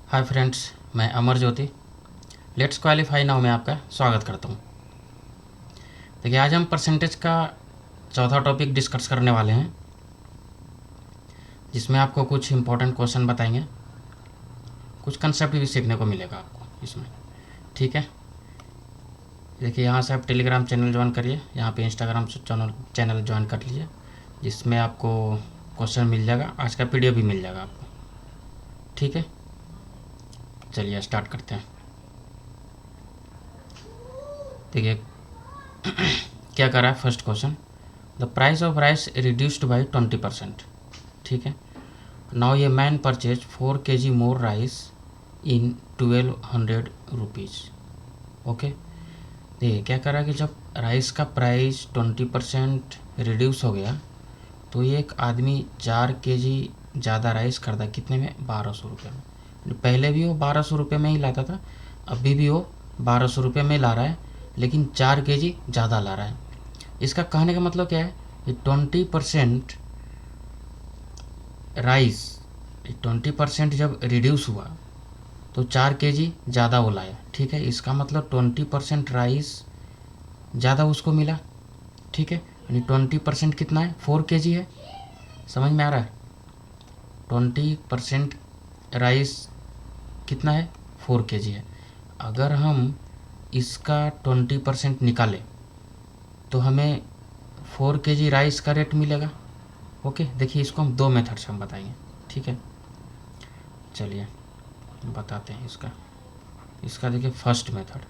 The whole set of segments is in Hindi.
हाय फ्रेंड्स, मैं Amar Jyoti let's qualify now में आपका स्वागत करता हूँ। देखिए, आज हम परसेंटेज का चौथा टॉपिक डिस्कस करने वाले हैं, जिसमें आपको कुछ इंपॉर्टेंट क्वेश्चन बताएंगे, कुछ कंसेप्ट भी सीखने को मिलेगा आपको इसमें। ठीक है, देखिए यहाँ से आप टेलीग्राम चैनल ज्वाइन करिए, यहाँ पे इंस्टाग्राम चैनल ज्वाइन कर लीजिए, जिसमें आपको क्वेश्चन मिल जाएगा, आज का पीडीएफ भी मिल जाएगा आपको। ठीक है, चलिए स्टार्ट करते हैं। देखिए क्या कर रहा है first question, the price of rice reduced by 20%। ठीक है, नाउ ये man purchase 4 kg more rice in 1200 rupees. Okay, देखिए क्या कर रहा है कि जब राइस का प्राइस 20% रिड्यूस हो गया तो ये एक आदमी 4 kg ज़्यादा राइस खरीदा, कितने में? 1200 रुपये में। पहले भी वो 1200 रुपये में ही लाता था, अभी भी वो 1200 रुपये में ला रहा है, लेकिन 4 kg ज़्यादा ला रहा है। इसका कहने का मतलब क्या है कि 20% राइस, 20% जब रिड्यूस हुआ तो 4 kg ज़्यादा वो लाया। ठीक है, इसका मतलब 20% राइस ज़्यादा उसको मिला। ठीक है, यानी 20% कितना है? 4 kg है। समझ में आ रहा है? 20% राइस कितना है? 4 kg है। अगर हम इसका 20% निकालें तो हमें 4 kg राइस का रेट मिलेगा। ओके, देखिए इसको हम दो मेथड से हम बताएंगे। ठीक है, चलिए बताते हैं इसका देखिए फर्स्ट मेथड।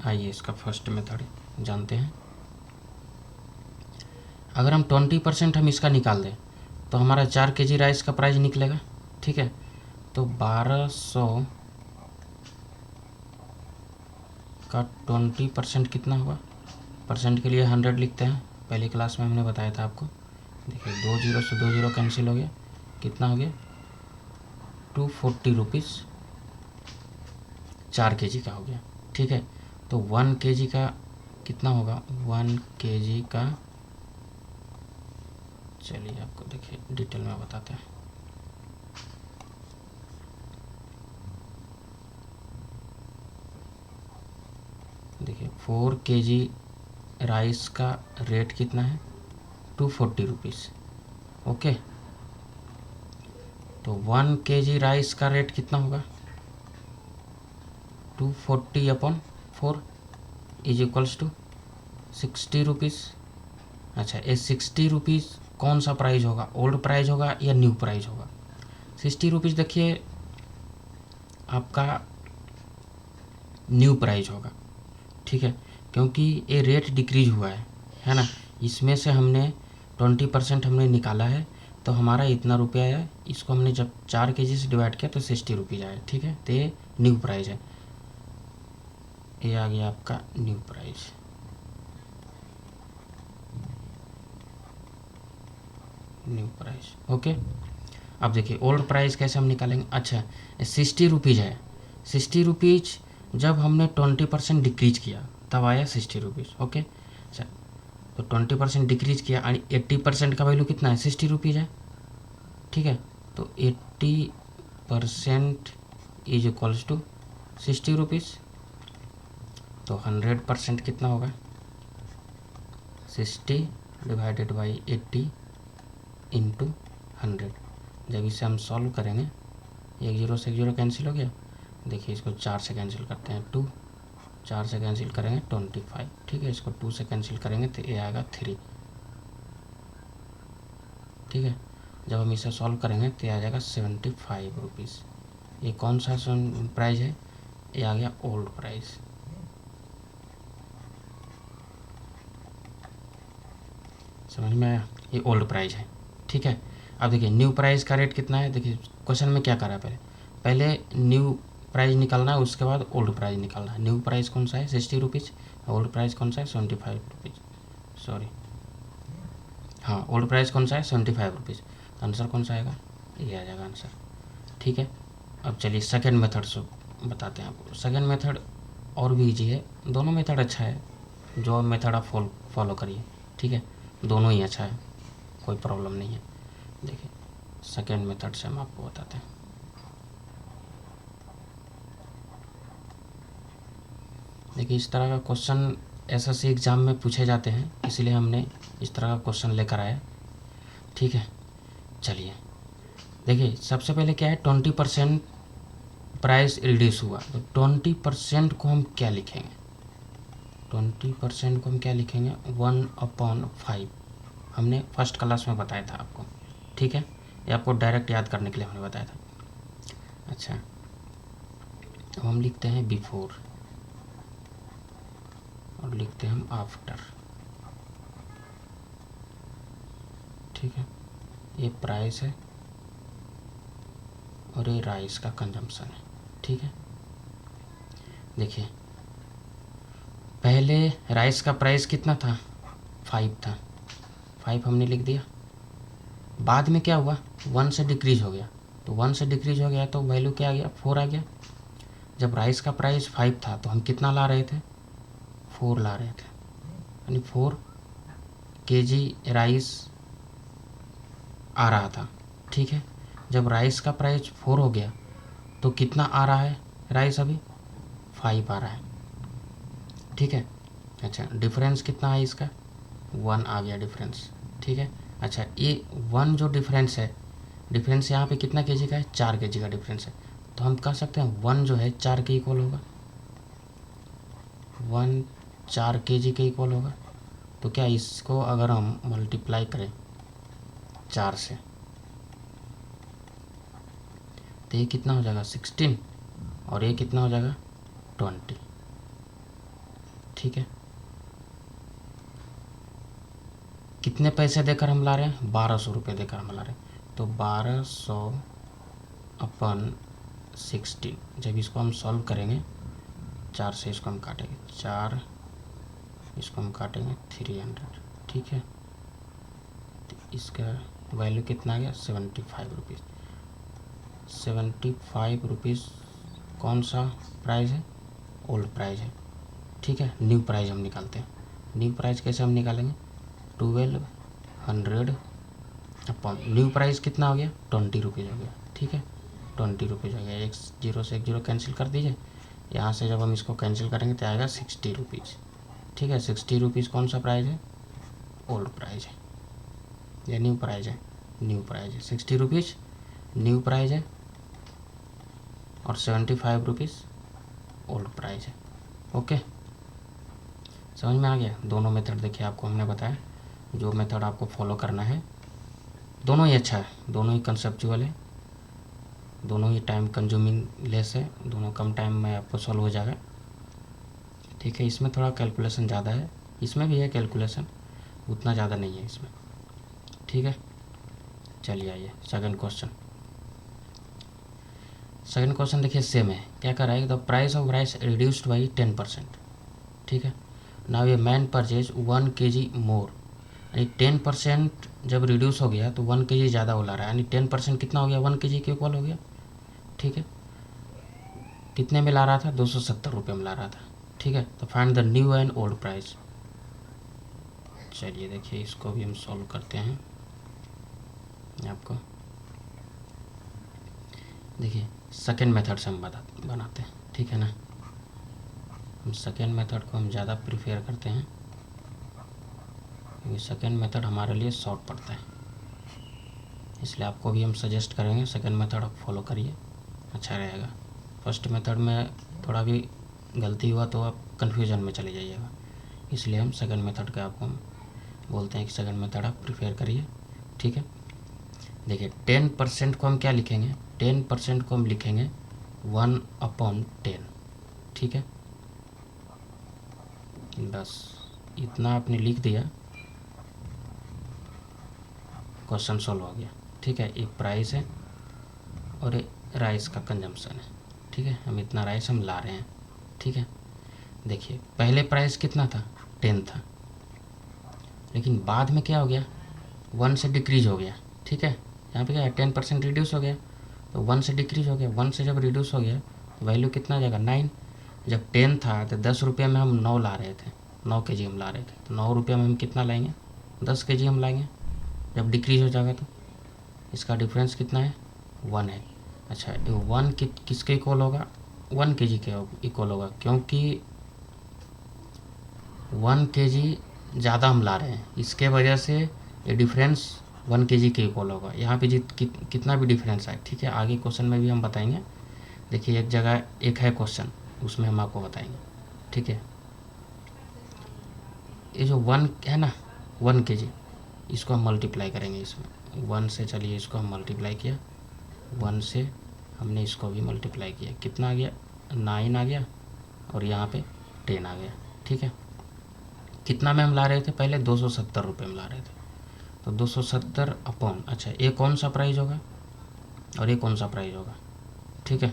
आइए इसका फर्स्ट मेथड जानते हैं। अगर हम 20% हम इसका निकाल दें तो हमारा 4 kg राइस का प्राइस निकलेगा। ठीक है, तो 1200 का 20% कितना होगा? परसेंट के लिए 100 लिखते हैं, पहली क्लास में हमने बताया था आपको। देखिए 2 जीरो से 2 जीरो कैंसिल हो गया, कितना हो गया? 240 रुपीज़ 4 kg का हो गया। ठीक है, तो 1 kg का कितना होगा? 1 kg का, चलिए आपको देखिए डिटेल में बताते हैं। देखिए 4 kg राइस का रेट कितना है? 240 रुपीज़। ओके, तो 1 kg राइस का रेट कितना होगा? 240/4 इज इक्वल्स टू 60 रुपीज़। अच्छा, ये 60 रुपीज़ कौन सा प्राइस होगा? ओल्ड प्राइस होगा या न्यू प्राइस होगा? 60 रुपीज़ देखिए आपका न्यू प्राइस होगा। ठीक है, क्योंकि ये रेट डिक्रीज हुआ है ना। इसमें से हमने 20% हमने निकाला है, तो हमारा इतना रुपया है। इसको हमने जब 4 kg से डिवाइड किया तो 60 रुपीज़ आया। ठीक है, तो ये न्यू प्राइस है, ये आ गया आपका new price. New price. Okay, अब देखिए ओल्ड प्राइस कैसे हम निकालेंगे। अच्छा, 60 रुपीज़ है। 60 रुपीज़ जब हमने 20% डिक्रीज किया तब आया 60 रुपीज़। ओके, अच्छा, तो 20% डिक्रीज किया और 80% का वैल्यू कितना है? 60 रुपीज़ है। ठीक है, तो 80% इज इक्वल्स टू 60 रुपीज़। तो 100% कितना होगा? 60 डिवाइडेड बाई 80 इंटू 100। जब इसे हम सॉल्व करेंगे, एक जीरो से एक जीरो कैंसिल हो गया। देखिए इसको 4 से कैंसिल करते हैं, 2, 4 से कैंसिल करेंगे 25। ठीक है, इसको 2 से कैंसिल करेंगे तो ये आएगा 3। ठीक है, जब हम इसे सॉल्व करेंगे तो ये आ जाएगा 75 रुपीज़। ये कौन सा प्राइस है? ये आ गया ओल्ड प्राइस। समझ में आया? ये ओल्ड प्राइस है। ठीक है, अब देखिए न्यू प्राइस का रेट कितना है। देखिए क्वेश्चन में क्या करा है, पहले न्यू प्राइस निकालना है, उसके बाद ओल्ड प्राइस निकालना है। न्यू प्राइस कौन सा है? 60 रुपीज़। ओल्ड प्राइस कौन सा है? 75 रुपीज़। सॉरी, हाँ, ओल्ड प्राइस कौन सा है? 75 रुपीज़। तो आंसर कौन सा आएगा? ये आ जाएगा आंसर। ठीक है, अब चलिए सेकेंड मेथड से बताते हैं आपको। सेकेंड मेथड और भी ईजी है, दोनों मेथड अच्छा है, जो मेथड आप फॉलो करिए। ठीक है, दोनों ही अच्छा है, कोई प्रॉब्लम नहीं है। देखिए सेकेंड मेथड से हम आपको बताते हैं। देखिए इस तरह का क्वेश्चन एसएससी एग्ज़ाम में पूछे जाते हैं, इसलिए हमने इस तरह का क्वेश्चन लेकर आया। ठीक है, चलिए देखिए सबसे पहले क्या है, 20% प्राइस रिड्यूस हुआ, तो 20% को हम क्या लिखेंगे, 20% को हम क्या लिखेंगे, 1/5। हमने फर्स्ट क्लास में बताया था आपको। ठीक है, ये आपको डायरेक्ट याद करने के लिए हमने बताया था। अच्छा, अब हम लिखते हैं बिफोर और लिखते हैं हम आफ्टर। ठीक है, ये प्राइस है और ये राइस का कंजम्पशन है। ठीक है, देखिए पहले राइस का प्राइस कितना था, 5 था, 5 हमने लिख दिया। बाद में क्या हुआ, 1 से डिक्रीज हो गया, तो 1 से डिक्रीज हो गया तो वैल्यू क्या आ गया, 4 आ गया। जब राइस का प्राइस 5 था तो हम कितना ला रहे थे, 4 ला रहे थे, यानी 4 केजी राइस आ रहा था। ठीक है, जब राइस का प्राइस 4 हो गया तो कितना आ रहा है राइस, अभी 5 आ रहा है। ठीक है, अच्छा डिफरेंस कितना है इसका, 1 आ गया डिफरेंस। ठीक है, अच्छा ये 1 जो डिफरेंस है, डिफरेंस यहाँ पे कितना केजी का है, 4 केजी का डिफरेंस है, तो हम कह सकते हैं 1 जो है 4 के इक्वल होगा, 1 4 केजी के इक्वल होगा। तो क्या इसको अगर हम मल्टीप्लाई करें 4 से तो ये कितना हो जाएगा, 16, और ये कितना हो जाएगा, 20। ठीक है, कितने पैसे देकर हम ला रहे हैं, 1200 रुपये देकर हम ला रहे हैं, तो 1200/16। जब इसको हम सॉल्व करेंगे, 4 से इसको हम काटेंगे, 4 इसको हम काटेंगे 300। ठीक है, तो इसका वैल्यू कितना आ गया, 75 रुपीज़। 75 रुपीज़ कौन सा प्राइस है, ओल्ड प्राइस है। ठीक है, न्यू प्राइस हम निकालते हैं। न्यू प्राइस कैसे हम निकालेंगे, 1200 अपॉन न्यू प्राइस कितना हो गया, 20 रुपीज़ हो गया। ठीक है, 20 रुपीज़ हो गया, एक जीरो से एक जीरो कैंसिल कर दीजिए, यहाँ से जब हम इसको कैंसिल करेंगे तो आएगा 60 रुपीज़। ठीक है, 60 रुपीज़ कौन सा प्राइस है, ओल्ड प्राइस है या न्यू प्राइस है, न्यू प्राइस है। 60 रुपीज़ न्यू प्राइस है और 75 रुपीज़ ओल्ड प्राइस है। ओके, समझ में आ गया। दोनों मेथड देखिए आपको हमने बताया, जो मेथड आपको फॉलो करना है, दोनों ही अच्छा है, दोनों ही कंसेप्चुअल है, दोनों ही टाइम कंज्यूमिंग लेस है, दोनों कम टाइम में आपको सॉल्व हो जाएगा। ठीक है, इसमें थोड़ा कैलकुलेशन ज़्यादा है, इसमें भी है कैलकुलेशन, उतना ज़्यादा नहीं है इसमें। ठीक है, चलिए आइए सेकंड क्वेश्चन। सेकंड क्वेश्चन देखिए सेम है, क्या कर रहा है, the price of rice reduced by 10%। ठीक है, नाउ ये मैन परचेज 1 kg मोर, यानी 10% जब रिड्यूस हो गया तो 1 kg ज़्यादा वो ला रहा है, यानी 10% कितना हो गया, 1 kg के इक्वल हो गया। ठीक है, कितने में ला रहा था, 270 रुपये में ला रहा था। ठीक है, तो find the new and old price. चलिए देखिए इसको भी हम सॉल्व करते हैं आपको। देखिए सेकेंड मेथड से हम बनाते हैं। ठीक है ना, हम सेकेंड मेथड को हम ज़्यादा प्रीफेयर करते हैं, क्योंकि सेकेंड मेथड हमारे लिए शॉर्ट पड़ता है, इसलिए आपको भी हम सजेस्ट करेंगे सेकेंड मेथड आप फॉलो करिए, अच्छा रहेगा। फर्स्ट मेथड में थोड़ा भी गलती हुआ तो आप कन्फ्यूजन में चले जाइएगा, इसलिए हम सेकेंड मेथड का आपको हम बोलते हैं कि सेकेंड मेथड आप प्रीफेयर करिए। ठीक है, देखिए 10% को हम क्या लिखेंगे, 10% को हम लिखेंगे 1/10। ठीक है, बस इतना आपने लिख दिया, क्वेश्चन सॉल्व हो गया। ठीक है, ये प्राइस है और ये राइस का कंजम्पशन है। ठीक है, हम इतना राइस हम ला रहे हैं। ठीक है, देखिए पहले प्राइस कितना था, 10 था, लेकिन बाद में क्या हो गया, 1 से डिक्रीज हो गया। ठीक है, यहाँ पे क्या है, 10% रिड्यूस हो गया, तो 1 से डिक्रीज हो गया, 1 से जब रिड्यूस हो गया तो वैल्यू कितना आ जाएगा, 9। जब 10 था तो 10 रुपये में हम 9 ला रहे थे, 9 kg हम ला रहे थे, तो 9 रुपये में हम कितना लाएंगे, 10 केजी हम लाएंगे, जब डिक्रीज हो जाएगा तो इसका डिफरेंस कितना है, 1 है। अच्छा, 1 किसके इक्वल होगा, 1 केजी के इक्वल होगा, क्योंकि 1 केजी ज़्यादा हम ला रहे हैं, इसके वजह से ये डिफरेंस 1 केजी के इक्वल होगा। यहाँ पे कितना भी डिफरेंस आए, ठीक है, आगे क्वेश्चन में भी हम बताएंगे। देखिए एक जगह एक है क्वेश्चन, उसमें हम आपको बताएंगे, ठीक है। ये जो 1 है ना, 1 केजी, इसको हम मल्टीप्लाई करेंगे इसमें 1 से। चलिए इसको हम मल्टीप्लाई किया 1 से, हमने इसको भी मल्टीप्लाई किया, कितना आ गया, 9 आ गया, और यहाँ पे 10 आ गया, ठीक है। कितना में हम ला रहे थे पहले, 270 रुपये में ला रहे थे, तो 270 अपॉन, अच्छा ये कौन सा प्राइस होगा और ये कौन सा प्राइस होगा, ठीक है।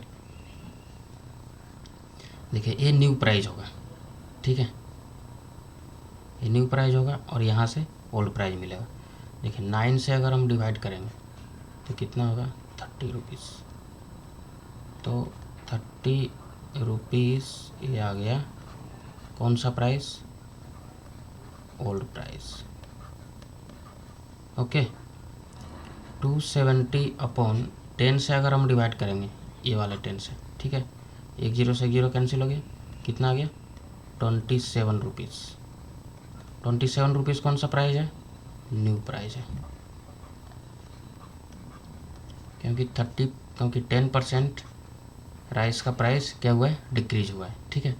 देखिए ये न्यू प्राइस होगा, ठीक है, ये न्यू प्राइस होगा, और यहाँ से ओल्ड प्राइस मिलेगा। देखिए 9 से अगर हम डिवाइड करेंगे तो कितना होगा, 30 रुपीज़, तो 30 रुपीज़ ये आ गया कौन सा price, old price, okay. 270 upon 10 से अगर हम डिवाइड करेंगे, ये वाले 10 से, ठीक है, एक जीरो से जीरो कैंसिल हो गया, कितना आ गया, 27 रुपीज़। 27 रुपीज़ कौन सा प्राइस है, न्यू प्राइस है, क्योंकि 10% राइस का प्राइस क्या हुआ है, डिक्रीज हुआ है, ठीक है।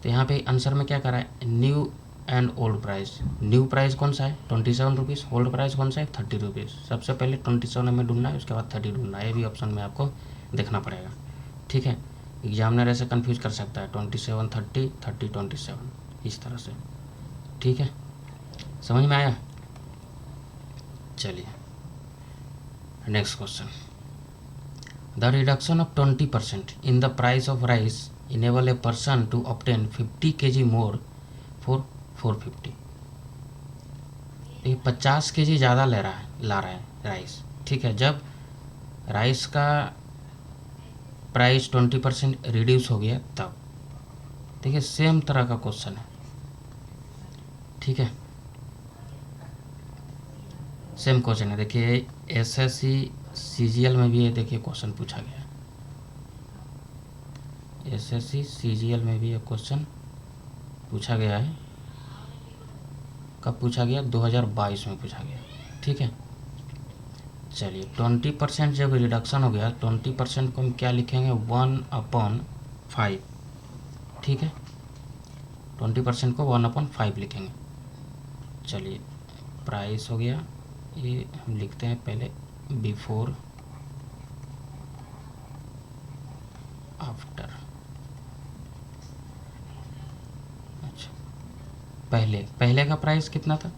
तो यहाँ पे आंसर में क्या करा है, new and old price. New price कौन सा है, 27 रुपीज़, ओल्ड प्राइस कौन सा है, 30 रुपीज़। सबसे पहले 27 हमें ढूंढना है, उसके बाद 30 ढूंढना है, ये भी ऑप्शन में आपको देखना पड़ेगा, ठीक है। एग्जामिनर ऐसे कन्फ्यूज कर सकता है, 27 30 30 27 इस तरह से, ठीक है, समझ में आया। चलिए next question, the reduction of 20% in the price of rice enable a person to obtain 50 kg more for 450। ये 50 kg ज़्यादा ला रहा है राइस, ठीक है। जब राइस का प्राइस 20% रिड्यूस हो गया तब, देखिए सेम तरह का क्वेश्चन है, ठीक है, सेम क्वेश्चन है। देखिए एसएससी सीजीएल में भी ये देखिए क्वेश्चन पूछा गया, एसएससी सीजीएल में भी ये क्वेश्चन पूछा गया है। कब पूछा गया, 2022 में पूछा गया, ठीक है। चलिए 20% जब रिडक्शन हो गया, 20% को हम क्या लिखेंगे, 1/5, ठीक है, 20% को 1/5 लिखेंगे। चलिए प्राइस हो गया, ये हम लिखते हैं पहले बिफोर आफ्टर। अच्छा, पहले का प्राइस कितना था,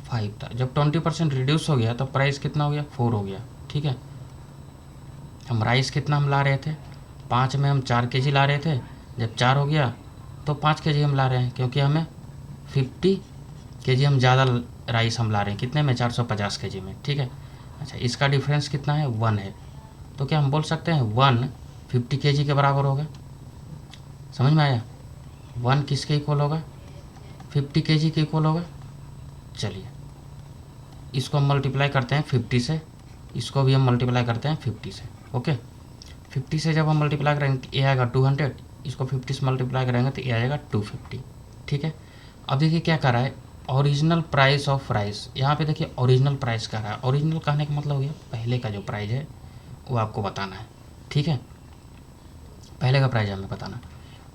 5 था। जब 20% रिड्यूस हो गया तो प्राइस कितना हो गया, 4 हो गया, ठीक है। हम राइस कितना हम ला रहे थे, 5 में हम 4 kg ला रहे थे, जब 4 हो गया तो 5 kg हम ला रहे हैं, क्योंकि हमें 50 kg हम ज़्यादा राइस हम ला रहे हैं, कितने में, 450 kg में, ठीक है। अच्छा, इसका डिफरेंस कितना है, 1 है, तो क्या हम बोल सकते हैं 1 50 kg के बराबर होगा, समझ में आया। 1 किसके इक्वल होगा, 50 kg के इक्वल होगा। चलिए इसको हम मल्टीप्लाई करते हैं 50 से, इसको भी हम मल्टीप्लाई करते हैं 50 से, ओके। 50 से जब हम मल्टीप्लाई करेंगे तो ये आएगा 200, इसको 50 से मल्टीप्लाई करेंगे तो ये आएगा 250, ठीक है। अब देखिए क्या कर रहा है, ओरिजिनल प्राइस ऑफ राइस, यहाँ पे देखिए ओरिजिनल प्राइस कह रहा है। ओरिजिनल कहने का मतलब हो गया पहले का जो प्राइस है वो आपको बताना है, ठीक है, पहले का प्राइस हमें बताना।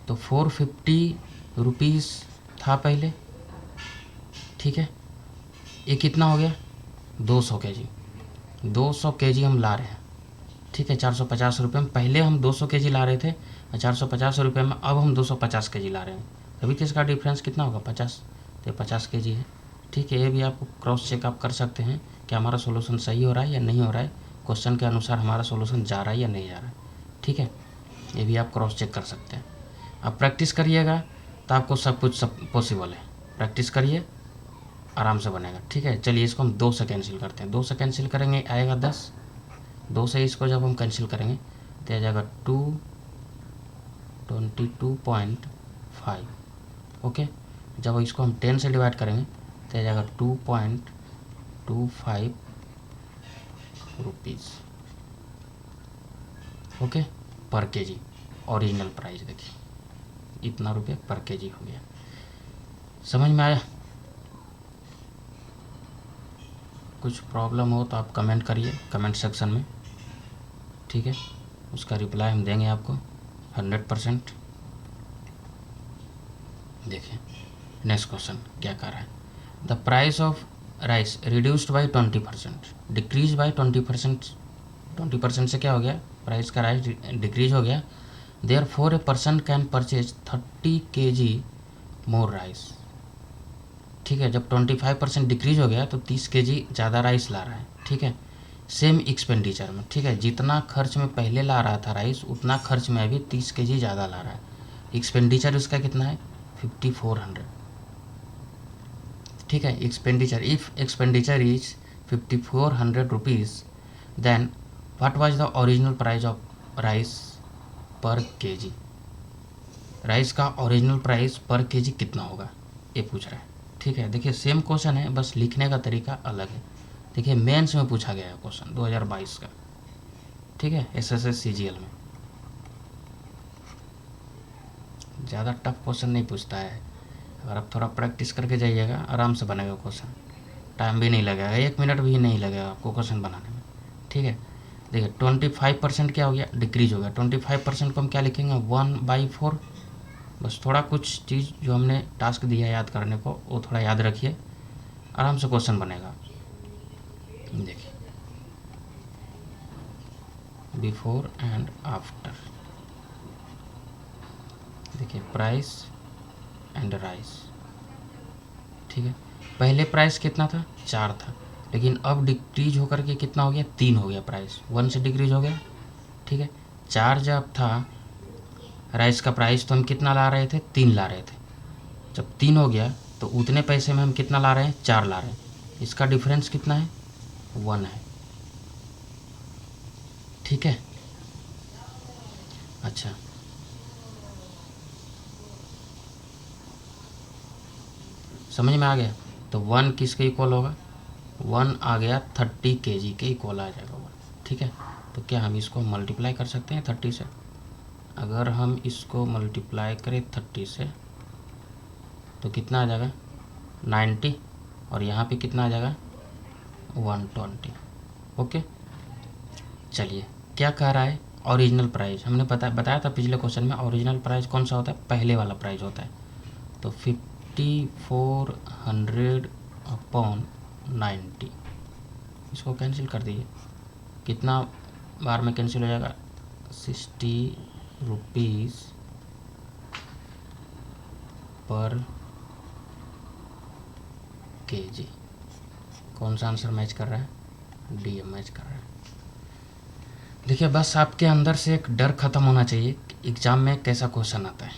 तो 450 रुपीज़ था पहले, ठीक है। ये कितना हो गया, 200 kg, 200 kg हम ला रहे हैं, ठीक है। 450 रुपये में पहले हम 200 kg ला रहे थे, और 450 रुपये में अब हम 250 kg ला रहे हैं, तभी तो इसका डिफरेंस कितना होगा, 50, तो 50 kg है, ठीक है। ये भी आप क्रॉस चेक आप कर सकते हैं कि हमारा सोल्यूशन सही हो रहा है या नहीं हो रहा है, क्वेश्चन के अनुसार हमारा सोल्यूशन जा रहा है या नहीं जा रहा है, ठीक है। ये भी आप क्रॉस चेक कर सकते हैं। आप प्रैक्टिस करिएगा तो आपको सब कुछ पॉसिबल है, प्रैक्टिस करिए आराम से बनेगा, ठीक है। चलिए इसको हम 2 से कैंसिल करते हैं, 2 से कैंसिल करेंगे आएगा 10, 2 से इसको जब हम कैंसिल करेंगे तो आ जाएगा 22.5, ओके। जब इसको हम 10 से डिवाइड करेंगे तो आ जाएगा 2.25 रुपीज़, ओके, पर केजी। ओरिजिनल प्राइस देखिए इतना रुपये पर केजी हो गया। समझ में आया? कुछ प्रॉब्लम हो तो आप कमेंट करिए कमेंट सेक्शन में, ठीक है, उसका रिप्लाई हम देंगे आपको 100%। देखिए नेक्स्ट क्वेश्चन क्या कर रहा है, the price of rice reduced by 20%, decrease by 20%। 20% से क्या हो गया, प्राइस का राइस डिक्रीज हो गया। Therefore a person can purchase 30 kg more rice. ठीक है, जब 25% डिक्रीज हो गया तो 30 kg ज़्यादा राइस ला रहा है, ठीक है, सेम एक्सपेंडिचर में, ठीक है, जितना खर्च में पहले ला रहा था राइस उतना खर्च में अभी 30 kg ज़्यादा ला रहा है। एक्सपेंडिचर उसका कितना है, 5400, ठीक है। Expenditure, if expenditure is 5400 rupees, then what was the original price of rice per KG. Rice का ओरिजिनल प्राइस पर केजी कितना होगा ये पूछ रहा है, ठीक है। देखिए सेम क्वेश्चन है, बस लिखने का तरीका अलग है। देखिए मेंस में पूछा गया है क्वेश्चन 2022 का, ठीक है, एसएससी सीजीएल में। ज़्यादा टफ क्वेश्चन नहीं पूछता है, अगर आप थोड़ा प्रैक्टिस करके जाइएगा आराम से बनेगा क्वेश्चन, टाइम भी नहीं लगेगा, 1 मिनट भी नहीं लगेगा आपको क्वेश्चन बनाने में, ठीक है। देखिए 25% क्या हो गया, डिक्रीज हो गया। 25% को हम क्या लिखेंगे, 1/4। बस थोड़ा कुछ चीज़ जो हमने टास्क दिया याद करने को वो थोड़ा याद रखिए, आराम से क्वेश्चन बनेगा। देखिए बिफोर एंड आफ्टर, देखिए प्राइस एंड राइस, ठीक है। पहले प्राइस कितना था, 4 था, लेकिन अब डिक्रीज होकर के कितना हो गया, 3 हो गया। प्राइस 1 से डिक्रीज हो गया, ठीक है। 4 जब था राइस का प्राइस तो हम कितना ला रहे थे, 3 ला रहे थे। जब 3 हो गया तो उतने पैसे में हम कितना ला रहे हैं, 4 ला रहे हैं। इसका डिफरेंस कितना है, 1 है, ठीक है। अच्छा समझ में आ गया। तो 1 किसके इक्वल होगा, 1 आ गया 30 kg के इक्वल आ जाएगा 1, ठीक है। तो क्या हम इसको मल्टीप्लाई कर सकते हैं 30 से, अगर हम इसको मल्टीप्लाई करें 30 से तो कितना आ जाएगा 90, और यहाँ पे कितना आ जाएगा 120, ओके। चलिए क्या कह रहा है, ओरिजिनल प्राइस हमने बताया था पिछले क्वेश्चन में, ओरिजिनल प्राइस कौन सा होता है, पहले वाला प्राइस होता है। तो 5400 अपॉन 90, इसको कैंसिल कर दीजिए, कितना बार में कैंसिल हो जाएगा, 60 रुपीज़ पर केजी। कौन सा आंसर मैच कर रहा है, डी मैच कर रहा है। देखिए बस आपके अंदर से एक डर ख़त्म होना चाहिए एग्ज़ाम में कैसा क्वेश्चन आता है।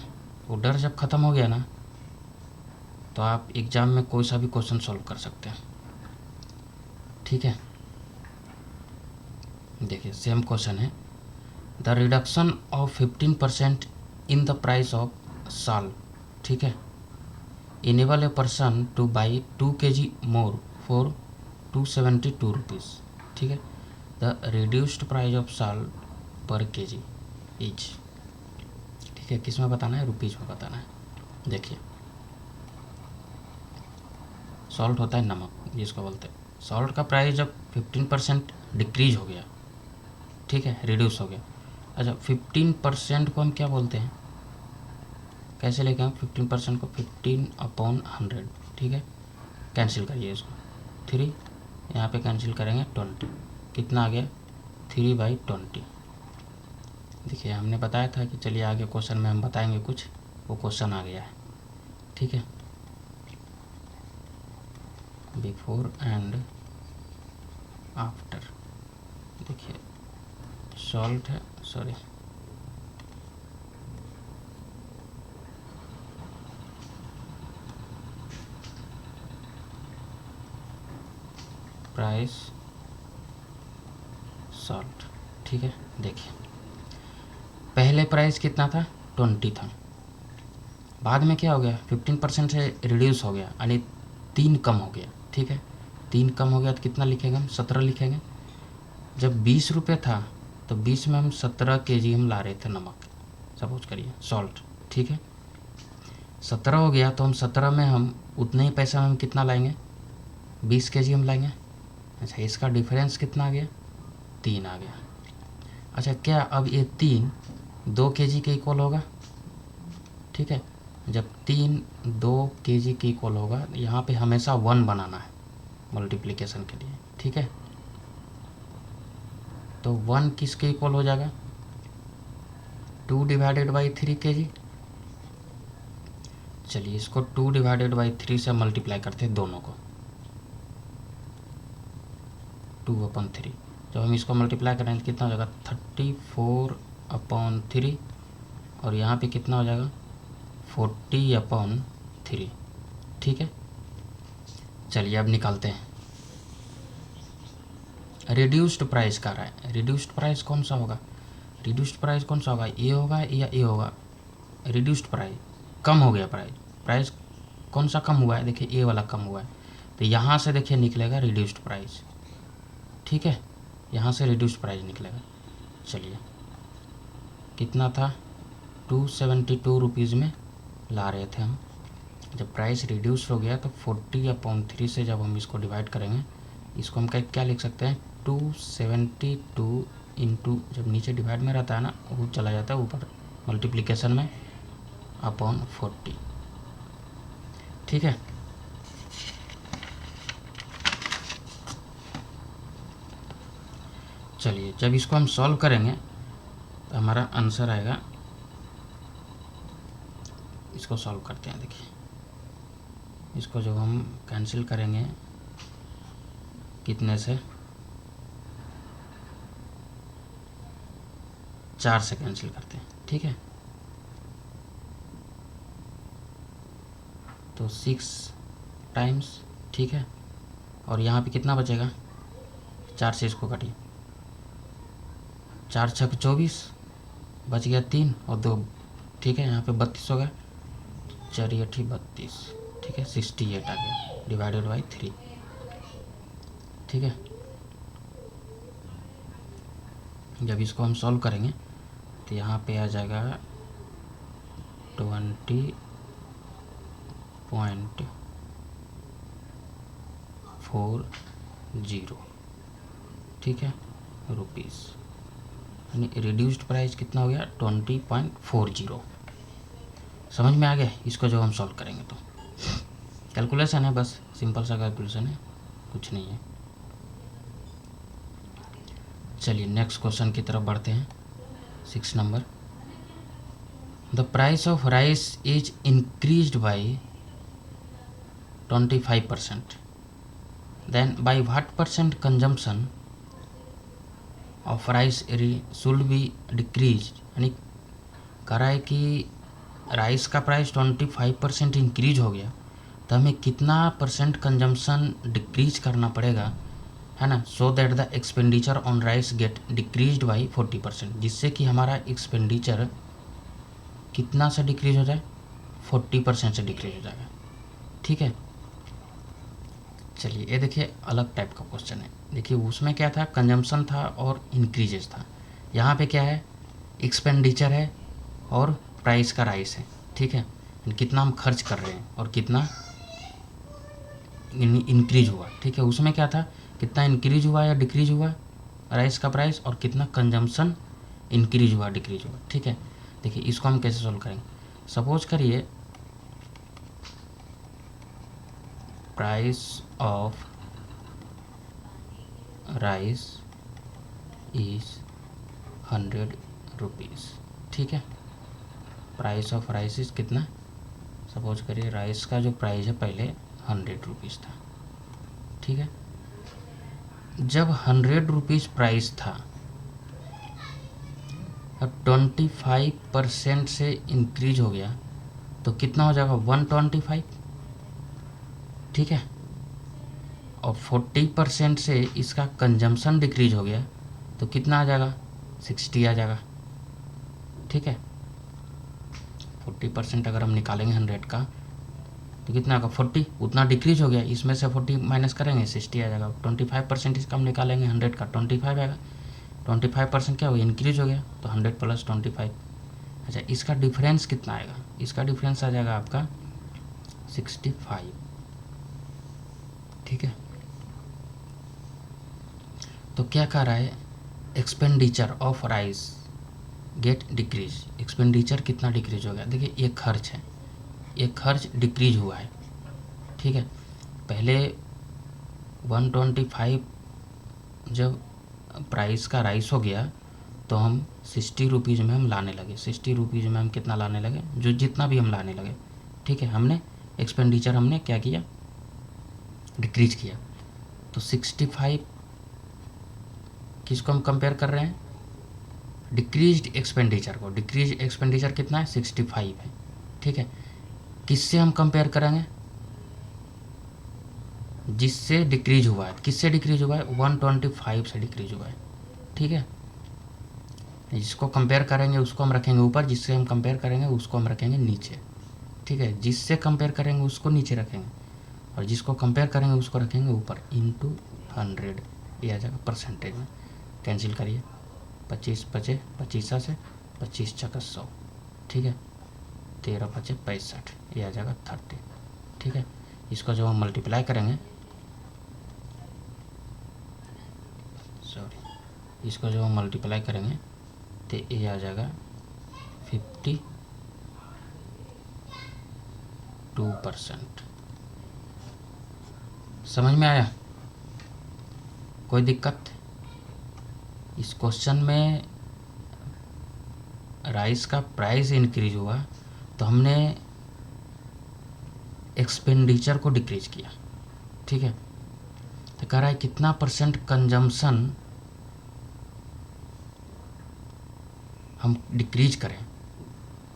वो डर जब ख़त्म हो गया ना तो आप एग्ज़ाम में कोई सा भी क्वेश्चन सॉल्व कर सकते हैं, ठीक है। देखिए सेम क्वेश्चन है, the reduction of 15% in the price of साल, ठीक है, enable a person two by 2 kg more for 272 rupees, ठीक है। द रिड्यूस्ड प्राइस ऑफ साल पर केजी इज, ठीक है, किस में बताना है, रुपीज़ में बताना है। देखिए सॉल्ट होता है नमक जिसको बोलते हैं, सॉल्ट का प्राइस जब 15% डिक्रीज हो गया, ठीक है, रिड्यूस हो गया। अच्छा 15% को हम क्या बोलते हैं, कैसे लेके हम 15% को 15/100, ठीक है। कैंसिल करिए इसको, 3 यहाँ पे कैंसिल करेंगे 20, कितना आ गया 3/20। देखिए हमने बताया था कि चलिए आगे क्वेश्चन में हम बताएंगे कुछ, वो क्वेश्चन आ गया है, ठीक है। बिफोर एंड आफ्टर, देखिए सॉल्ट है, सॉरी प्राइस सॉल्ट, ठीक है। देखिए पहले प्राइस कितना था, 20 था, बाद में क्या हो गया 15% से रिड्यूस हो गया, यानी 3 कम हो गया, ठीक है, 3 कम हो गया तो कितना लिखेंगे हम, 17 लिखेंगे। जब 20 रुपये था तो 20 में हम 17 केजी हम ला रहे थे नमक, सपोज करिए सॉल्ट, ठीक है। 17 हो गया तो हम 17 में हम उतने ही पैसा में हम कितना लाएंगे, 20 केजी हम लाएंगे। अच्छा, इसका डिफरेंस कितना आ गया, 3 आ गया। अच्छा, क्या अब ये 3 2 केजी के इक्वल होगा, ठीक है। जब 3 2 केजी के इक्वल होगा, यहाँ पे हमेशा 1 बनाना है मल्टीप्लिकेशन के लिए, ठीक है। तो 1 किसके इक्वल हो जाएगा, 2 डिवाइडेड बाई 3 केजी। चलिए इसको 2 डिवाइडेड बाई 3 से मल्टीप्लाई करते हैं दोनों को, 2/3। जब हम इसको मल्टीप्लाई करेंगे तो कितना हो जाएगा, 34/3, और यहाँ पे कितना हो जाएगा, 40/3, ठीक है। चलिए अब निकालते हैं। रिड्यूस्ड प्राइस का रहा है, रिड्यूस्ड प्राइस कौन सा होगा, रिड्यूस्ड प्राइस कौन सा होगा, ये होगा या ये होगा। रिड्यूस्ड प्राइस कम हो गया, प्राइस कौन सा कम हुआ है, देखिए ये वाला कम हुआ है, तो यहाँ से देखिए निकलेगा रिड्यूस्ड प्राइस, ठीक है, यहाँ से रिड्यूस्ड प्राइस निकलेगा। चलिए कितना था, 272 रुपीज़ में ला रहे थे हम। जब प्राइस रिड्यूस हो गया तो 40/3 से जब हम इसको डिवाइड करेंगे, इसको हम क्या लिख सकते हैं, 272 इंटू, जब नीचे डिवाइड में रहता है ना वो चला जाता है ऊपर मल्टीप्लिकेशन में, अपॉन 40, ठीक है। चलिए जब इसको हम सॉल्व करेंगे तो हमारा आंसर आएगा, इसको सॉल्व करते हैं। देखिए इसको जब हम कैंसिल करेंगे कितने से, 4 से कैंसिल करते हैं, ठीक है। तो 6 टाइम्स, ठीक है, और यहाँ पे कितना बचेगा, 4 से इसको काटिए, 4 छक 24, बच गया 3 और 2, ठीक है। यहाँ पे 32 हो गया, 4 8 32, ठीक है, 68 आ गया डिवाइडेड बाई 3, ठीक है। जब इसको हम सॉल्व करेंगे तो यहाँ पे आ जाएगा 20.40, ठीक है, रुपीज़, यानी रिड्यूस्ड प्राइस कितना हो गया, 20.40। समझ में आ गया। इसको जब हम सॉल्व करेंगे तो कैलकुलेशन है, बस सिंपल सा कैलकुलेशन है, कुछ नहीं है। चलिए नेक्स्ट क्वेश्चन की तरफ बढ़ते हैं। 6 number, the price of rice is increased by 25%, देन by what percent consumption of rice should be decrease. यानी कह रहा है कि राइस का प्राइस 25% इंक्रीज हो गया तो हमें कितना परसेंट कंजम्पशन डिक्रीज करना पड़ेगा, है ना, so that the expenditure on rice get decreased by 40%, जिससे कि हमारा एक्सपेंडिचर कितना से डिक्रीज हो जाए, 40% से डिक्रीज हो जाएगा, ठीक है। चलिए ये देखिए अलग टाइप का क्वेश्चन है। देखिए उसमें क्या था, कंजम्पशन था और इंक्रीजेस था। यहाँ पे क्या है, एक्सपेंडिचर है और प्राइस का राइस है, ठीक है, कितना हम खर्च कर रहे हैं और कितना इंक्रीज हुआ, ठीक है। उसमें क्या था, कितना इंक्रीज हुआ या डिक्रीज हुआ राइस का प्राइस, और कितना कंजम्पशन इंक्रीज हुआ डिक्रीज हुआ, ठीक है। देखिए इसको हम कैसे सॉल्व करेंगे, सपोज करिए price of rice is 100 rupees, ठीक है। प्राइस ऑफ राइस इज कितना, सपोज करिए राइस का जो प्राइस है पहले 100 रुपीज़ था, ठीक है। जब 100 रुपीज़ प्राइस था, अब 25% से इंक्रीज हो गया तो कितना हो जाएगा, 125, ठीक है। और 40% से इसका कंजम्पशन डिक्रीज हो गया तो कितना आ जाएगा, 60 आ जाएगा, ठीक है। 40% अगर हम निकालेंगे 100 का तो कितना होगा 40, उतना डिक्रीज हो गया, इसमें से 40 माइनस करेंगे 60 आ जाएगा। 25% इसका हम निकालेंगे, 100 का 25 आएगा, 25% क्या हो गया, इंक्रीज हो गया, तो 100 + 25। अच्छा, इसका डिफरेंस कितना आएगा, इसका डिफरेंस आ जाएगा आपका 65। ठीक है, तो क्या कह रहा है, expenditure of rice gate decrease. Expenditure कितना डिक्रीज हो गया, देखिए ये खर्च है, ये खर्च डिक्रीज हुआ है। ठीक है, पहले 125 जब प्राइस का राइस हो गया तो हम 60 रुपीज़ में हम लाने लगे, 60 रुपीज़ में हम कितना लाने लगे, जो जितना भी हम लाने लगे। ठीक है, हमने एक्सपेंडिचर हमने क्या किया, डिक्रीज किया। तो 65 किसको हम कंपेयर कर रहे हैं, डिक्रीज्ड एक्सपेंडिचर को। डिक्रीज एक्सपेंडिचर कितना है, 65 है। ठीक है, किससे हम कंपेयर करेंगे, जिससे डिक्रीज हुआ है। किससे डिक्रीज हुआ है, 125 से डिक्रीज हुआ है। ठीक है, जिसको कंपेयर करेंगे उसको हम रखेंगे ऊपर, जिससे हम कंपेयर करेंगे उसको हम रखेंगे नीचे। ठीक है, जिससे कंपेयर करेंगे उसको नीचे रखेंगे और जिसको कंपेयर करेंगे उसको रखेंगे ऊपर, इंटू 100 ये आ जाएगा परसेंटेज में। कैंसिल करिए, 25 बचे 25 से 25 × 100। ठीक है, 13 बचे 65, ये आ जाएगा 30। ठीक है, इसको जब हम मल्टीप्लाई करेंगे, सॉरी, इसको जब हम मल्टीप्लाई करेंगे तो ये आ जाएगा 52%। समझ में आया, कोई दिक्कत। इस क्वेश्चन में राइस का प्राइस इंक्रीज हुआ तो हमने एक्सपेंडिचर को डिक्रीज किया। ठीक है, तो कह रहा है कितना % कंजम्पशन हम डिक्रीज करें।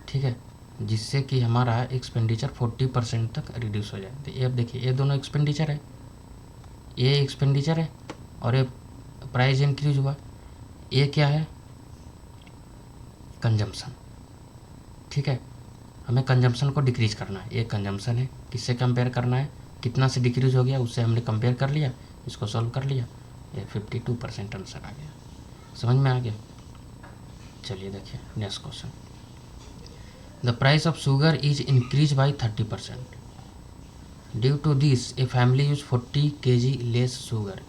ठीक है, जिससे कि हमारा एक्सपेंडिचर 40% तक रिड्यूस हो जाए। तो ये अब देखिए, ये दोनों एक्सपेंडिचर है, ये एक्सपेंडिचर है और ये प्राइस इंक्रीज हुआ, ये क्या है, कंजम्पशन। ठीक है, हमें कंजम्पशन को डिक्रीज करना है, ये कंजम्पशन है। किससे कंपेयर करना है, कितना से डिक्रीज हो गया उससे हमने कंपेयर कर लिया, इसको सॉल्व कर लिया, ये 52% आंसर आ गया। समझ में आ गया। चलिए देखिए next question, the price of sugar is increase by 30%। Due to this a family use 40 kg less sugar.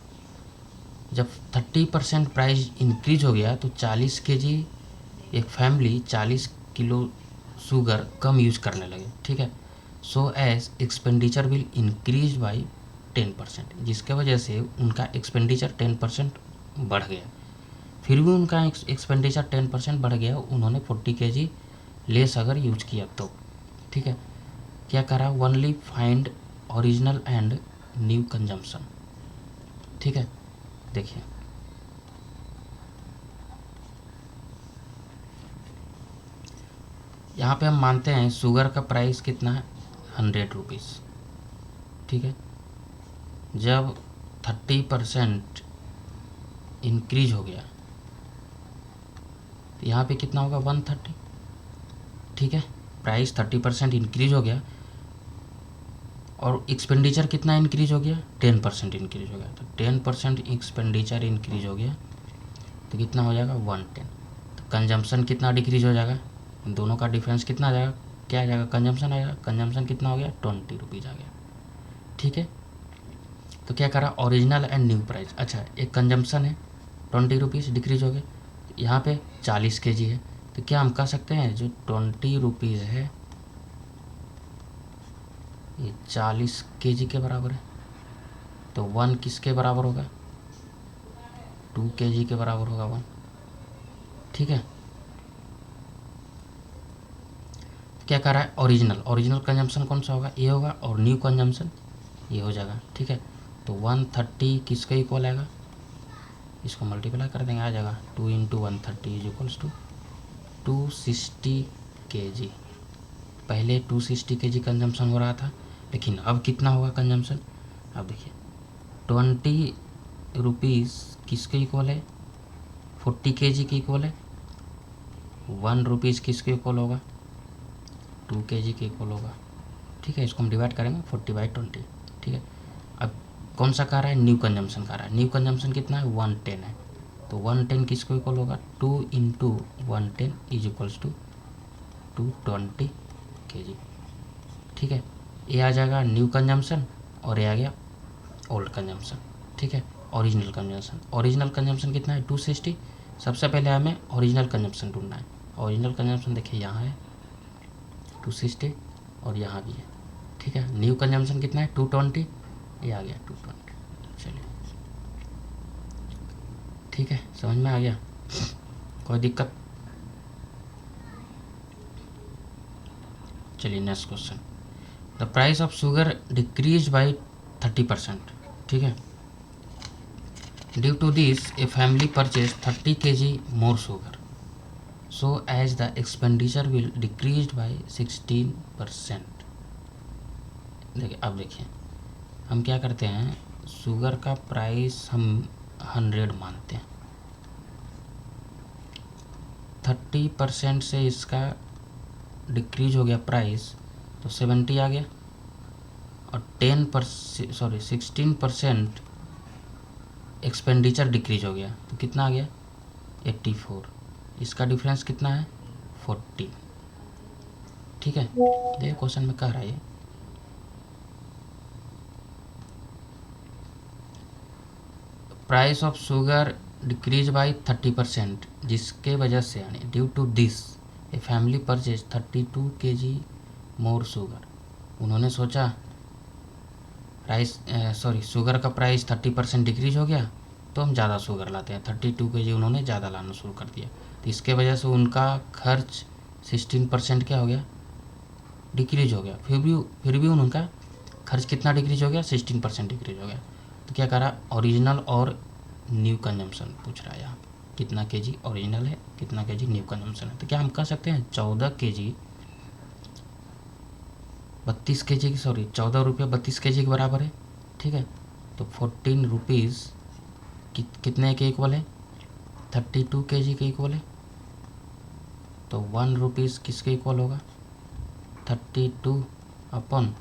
जब 30% प्राइस इंक्रीज हो गया तो 40 kg एक फैमिली 40 किलो शुगर कम यूज करने लगे। ठीक है, so as expenditure will increase by 10%, जिसके वजह से उनका एक्सपेंडिचर 10% बढ़ गया। फिर भी उनका एक्सपेंडिचर 10% बढ़ गया, उन्होंने 40 kg लेस अगर यूज किया तो। ठीक है, क्या करा, only find original and new consumption. ठीक है, देखिए यहाँ पे हम मानते हैं शुगर का प्राइस कितना है, 100 रुपीज़। ठीक है, जब 30% इंक्रीज हो गया तो यहाँ पे कितना होगा, 130। ठीक है, प्राइस 30% इंक्रीज हो गया और एक्सपेंडिचर कितना इंक्रीज हो गया, 10% इंक्रीज हो गया। तो 10% एक्सपेंडिचर इंक्रीज हो गया तो कितना हो जाएगा, 110। तो कंजम्पशन कितना डिक्रीज हो जाएगा, इन दोनों का डिफरेंस कितना आ जाएगा, क्या आ जाएगा, कंजम्पशन आएगा। कंजम्पशन कितना हो गया, 20 रुपीज़ आ गया। ठीक है, तो क्या करा, ओरिजिनल एंड न्यू प्राइस। अच्छा, एक कंजम्पशन है 20 रुपीज़ डिक्रीज हो गए, यहाँ पे 40 kg है, तो क्या हम कह सकते हैं जो 20 रुपीज़ है ये 40 kg के बराबर है। तो 1 किसके बराबर होगा, 2 kg के बराबर होगा 1। ठीक है, क्या कह रहा है, ओरिजिनल कंजम्पशन कौन सा होगा, ये होगा, और न्यू कंजम्पशन ये हो जाएगा। ठीक है, तो 130 किसके इक्वल आएगा, इसको मल्टीप्लाई कर देंगे, आ जाएगा 2 × 130 = 260 kg। पहले 260 kg कंजम्पशन हो रहा था, लेकिन अब कितना होगा कंजम्पशन, अब देखिए 20 रुपीज़ किसके इक्वल है, 40 kg के इक्वल है। 1 रुपीज़ किसके इक्वल होगा, 2 kg के इक्वल होगा। ठीक है, इसको हम डिवाइड करेंगे 40/20, ठीक है। अब कौन सा कह रहा है, न्यू कंजम्पशन कह रहा है। न्यू कंजम्पशन कितना है, 110 है, तो 110 किसको इक्वल होगा, 2 × 110 इज इक्वल्स टू 220 kg, ठीक है। ये आ जाएगा न्यू कंजम्पशन और ये आ गया ओल्ड कंजम्पशन, ठीक है। ओरिजिनल कंजम्पशन कितना है, 260। सबसे पहले हमें ओरिजिनल कंजम्पशन ढूंढना है। ओरिजिनल कंजम्पशन देखिए यहाँ है 260 और यहाँ भी है, ठीक है। न्यू कंजम्पशन कितना है, 220, ये आ गया 220। चलिए, ठीक है, समझ में आ गया, कोई दिक्कत। चलिए next question. The price of sugar decrease by 30%, ठीक है। Due to this a family purchase 30 kg more sugar, so as the expenditure will decrease by 16%। देखिए, अब देखिए हम क्या करते हैं, शुगर का प्राइस हम 100 मानते हैं, 30% से इसका डिक्रीज हो गया प्राइस, तो 70 आ गया, और 16% एक्सपेंडिचर डिक्रीज हो गया, तो कितना आ गया, 84। इसका डिफरेंस कितना है, 40, ठीक है। देखिए क्वेश्चन में कह रहा है price of sugar decrease by 30%, जिसके वजह से यानी due to this a family purchase 32 kg more sugar. उन्होंने सोचा शुगर का प्राइस 30% डिक्रीज हो गया, तो हम ज़्यादा शुगर लाते हैं, 32 kg उन्होंने ज़्यादा लाना शुरू कर दिया, तो इसके वजह से उनका खर्च 16% क्या हो गया, डिक्रीज हो गया। फिर भी उनका खर्च कितना डिक्रीज हो गया, 16% डिक्रीज हो गया। तो क्या करा, ओरिजिनल और न्यू कंजम्पशन पूछ रहा है यहाँ, कितना kg ओरिजिनल है, कितना kg न्यू कंजम्पशन है। तो क्या हम कह सकते हैं 14 kg 32 kg की 14 रुपये 32 kg के बराबर है, ठीक है। तो 14 रुपीज़ कितने के इक्वल है, 32 kg के इक्वल है, तो 1 रुपीज़ किसके इक्वल होगा, 32 अपन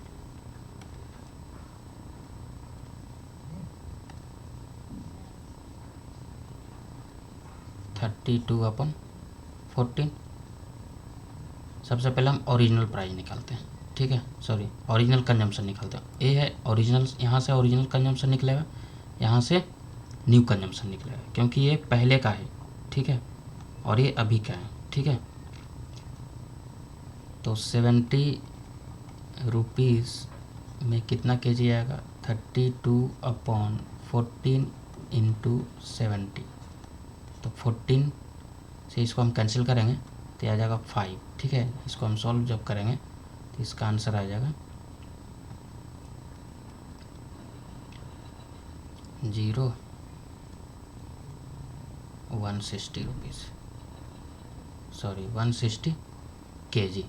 14। सबसे पहले हम ओरिजिनल प्राइस निकालते हैं, ठीक है, ओरिजिनल कंजम्पशन निकालते हैं। ये है ओरिजिनल, यहाँ से ओरिजिनल कंजम्पशन निकलेगा, यहाँ से न्यू कंजम्पशन निकलेगा, क्योंकि ये पहले का है, ठीक है, और ये अभी का है, ठीक है। तो 70 रुपीज़ में कितना kg आएगा, 32/14 × 70, तो 14 से इसको हम कैंसिल करेंगे तो आ जाएगा 5, ठीक है। इसको हम सॉल्व जब करेंगे तो इसका आंसर आ जाएगा 160 रुपीज़, 160 kg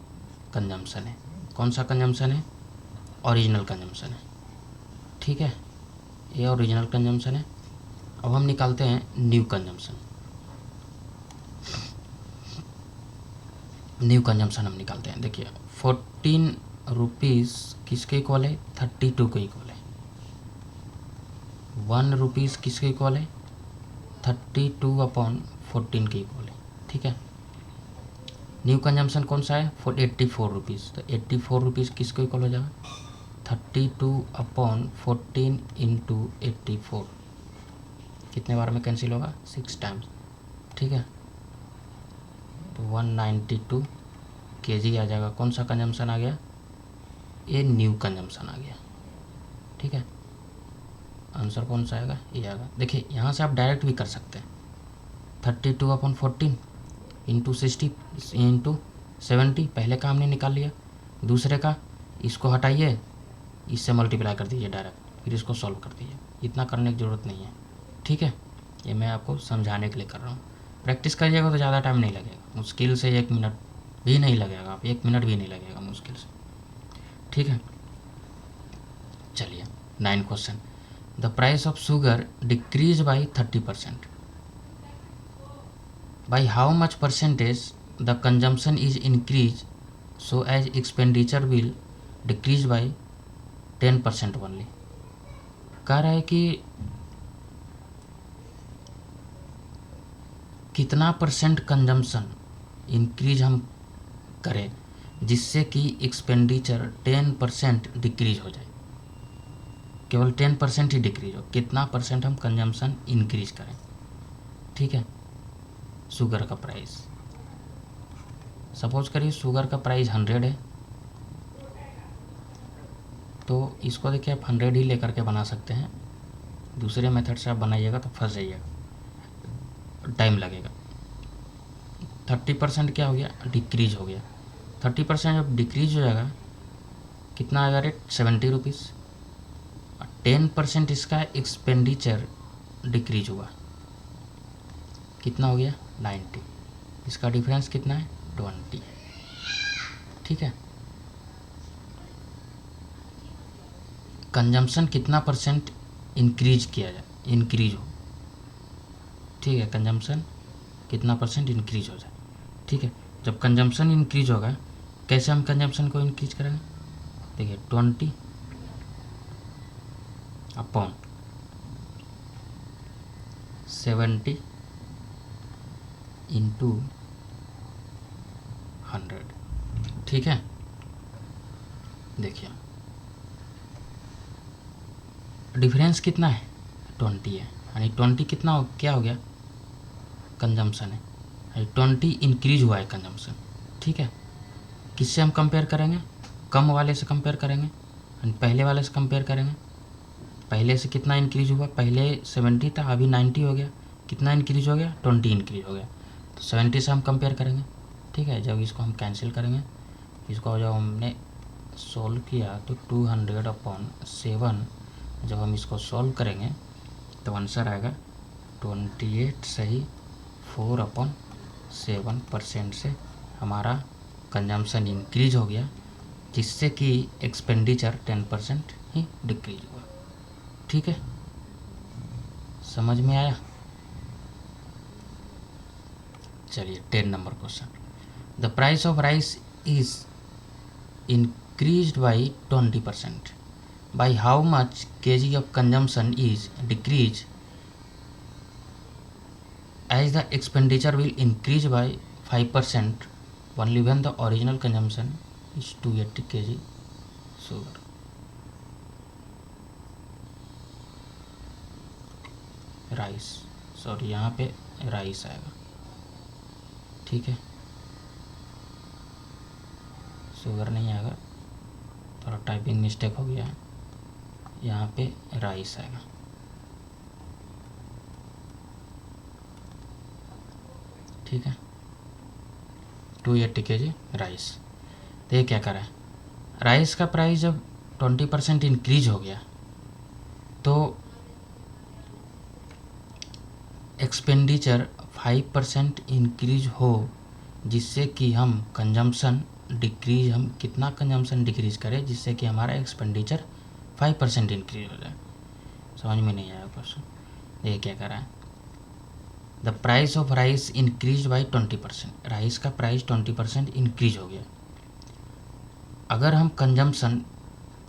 कंजम्पशन है। कौन सा कंजम्पशन है, ओरिजिनल कंजम्पशन है, ठीक है, ये ओरिजिनल कंजम्पशन है। अब हम निकालते हैं न्यू कंजम्पशन। न्यू कंजम्पशन हम निकालते हैं, देखिए 14 रुपीज़ किसके इक्वल है, 32 के इक्वल है। 1 रुपीज़ किसके इक्वल है, 32/14 के इक्वल है, ठीक है। न्यू कंजम्पशन कौन सा है, 84 रुपीज़, तो 84 रुपीज़ किसको इक्वल हो जाएगा, 32/14 × 84, कितने बार में कैंसिल होगा, 6 टाइम्स, ठीक है। तो 192 kg आ जाएगा। कौन सा कंजम्पशन आ गया, ये न्यू कंजम्पशन आ गया, ठीक है। आंसर कौन सा आएगा, ये आएगा। देखिए यहाँ से आप डायरेक्ट भी कर सकते हैं, 32/14 × 60 × 70, पहले का हमने निकाल लिया, दूसरे का इसको हटाइए, इससे मल्टीप्लाई कर दीजिए डायरेक्ट, फिर इसको सॉल्व कर दीजिए, इतना करने की ज़रूरत नहीं है, ठीक है। ये मैं आपको समझाने के लिए कर रहा हूँ, प्रैक्टिस करिएगा तो ज़्यादा टाइम नहीं लगेगा, मुश्किल से 1 मिनट भी नहीं लगेगा, आप 1 मिनट भी नहीं लगेगा मुश्किल से, ठीक है। चलिए 9 question. The price of sugar decrease by 30%, by how much percentage the consumption is increase so as expenditure will decrease by 10% only. कह रहा है कि कितना परसेंट कंजम्पशन इंक्रीज हम करें जिससे कि एक्सपेंडिचर 10% डिक्रीज हो जाए, केवल 10% ही डिक्रीज हो, कितना परसेंट हम कंजम्पशन इंक्रीज करें। ठीक है, शुगर का प्राइस, सपोज करिए शुगर का प्राइस 100 है, तो इसको देखिए आप 100 ही लेकर के बना सकते हैं। दूसरे मेथड से आप बनाइएगा तो फंस जाइएगा, टाइम लगेगा। 30% क्या हो गया, डिक्रीज हो गया। 30% जब डिक्रीज हो जाएगा कितना आएगा रेट, 70 रुपीज़। 10% इसका एक्सपेंडिचर डिक्रीज हुआ, कितना हो गया 90, इसका डिफरेंस कितना है 20। ठीक है, कंजम्पशन कितना परसेंट इंक्रीज किया जाए, इंक्रीज हो। ठीक है, कंजम्पशन कितना परसेंट इंक्रीज हो जाए। ठीक है, जब कंजम्पशन इंक्रीज होगा, कैसे हम कंजम्पशन को इंक्रीज करेंगे, देखिए 20 अपॉन 70 इंटू 100। ठीक है, देखिए डिफरेंस कितना है 20 है, यानी 20 कितना हो, क्या हो गया, कंजम्पशन है, यानी 20 इंक्रीज हुआ है कंजम्पशन। ठीक है, किससे हम कंपेयर करेंगे, कम वाले से कंपेयर करेंगे, यानी पहले वाले से कंपेयर करेंगे। पहले से कितना इंक्रीज हुआ, पहले 70 था, अभी 90 हो गया, कितना इंक्रीज हो गया 20 इंक्रीज हो गया, तो 70 से हम कंपेयर करेंगे। ठीक है, जब इसको हम कैंसिल करेंगे, इसको जब हमने सोल्व किया तो 200/7, जब हम इसको सॉल्व करेंगे तो आंसर आएगा 28 सही 4/7% से हमारा कंजम्पशन इंक्रीज हो गया, जिससे कि एक्सपेंडिचर 10% ही डिक्रीज हुआ। ठीक है, समझ में आया। चलिए 10 number question, the price of rice is increased by 20%. By how much kg of consumption is decreased as the expenditure will increase by 5% only when the original consumption is 280 kg sugar. Rice, sorry यहाँ पे राइस आएगा। ठीक है, शुगर नहीं आएगा, थोड़ा टाइपिंग मिस्टेक हो गया है, यहाँ पे राइस आएगा। ठीक है, 280 kg राइस। तो ये क्या करा है, राइस का प्राइस जब 20% इंक्रीज हो गया तो एक्सपेंडिचर 5% इंक्रीज हो, जिससे कि हम कंजम्पशन डिक्रीज, हम कितना कंजम्पशन डिक्रीज करें जिससे कि हमारा एक्सपेंडिचर 5% इंक्रीज हो जाए। समझ में नहीं आया क्वेश्चन, ये क्या करा है, the price of rice increase by 20%, rice का प्राइस 20% इंक्रीज हो गया। अगर हम कंजम्पशन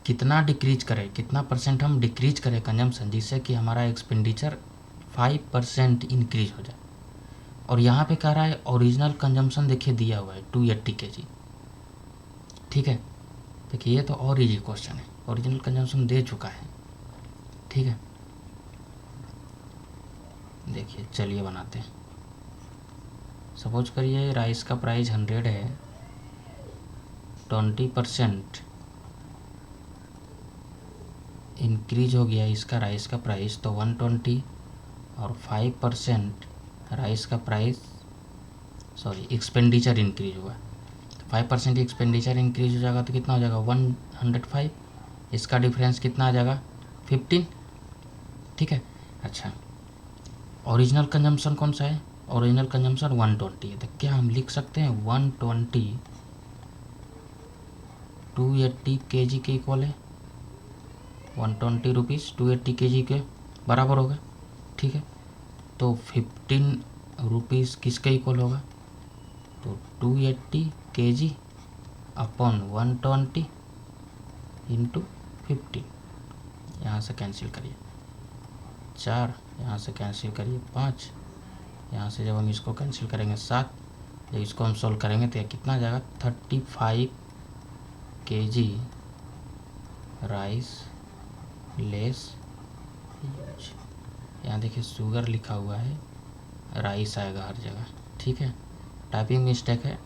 कितना डिक्रीज करें, कितना परसेंट हम डिक्रीज करें कंजम्पशन, जिससे कि हमारा एक्सपेंडिचर 5% इंक्रीज हो जाए। और यहाँ पे कह रहा है ओरिजिनल कंजम्पशन देखिए दिया हुआ है 280 kg। ठीक है, देखिए ये तो और इजी क्वेश्चन है, ओरिजिनल कंजम्पशन दे चुका है। ठीक है, देखिए चलिए बनाते हैं। सपोज करिए राइस का प्राइस 100 है, 20% इंक्रीज हो गया इसका राइस का प्राइस तो 120, और 5% राइस का प्राइस, सॉरी एक्सपेंडिचर इंक्रीज हुआ, 5% एक्सपेंडिचर इंक्रीज हो जाएगा तो कितना हो जाएगा 105, इसका डिफरेंस कितना आ जाएगा 15। ठीक है, अच्छा ओरिजिनल कंजम्पशन कौन सा है, ओरिजिनल कंजम्पशन 120 है, तो क्या हम लिख सकते हैं 120 280 kg के इक्वल है, 120 रुपीज़ 280 kg के बराबर होगा। ठीक है, तो 15 रुपीज़ किसके इक्वल होगा, तो 280 kg अपॉन 120, इंटू 15, यहाँ से कैंसिल करिए 4, यहाँ से कैंसिल करिए 5, यहाँ से जब हम इसको कैंसिल करेंगे 7, जब इसको हम सोल्व करेंगे तो यह कितना आ जाएगा 35 kg राइस लेस यूज। यहाँ देखिए शुगर लिखा हुआ है, राइस आएगा हर जगह, ठीक है। टाइपिंग मिस्टेक है,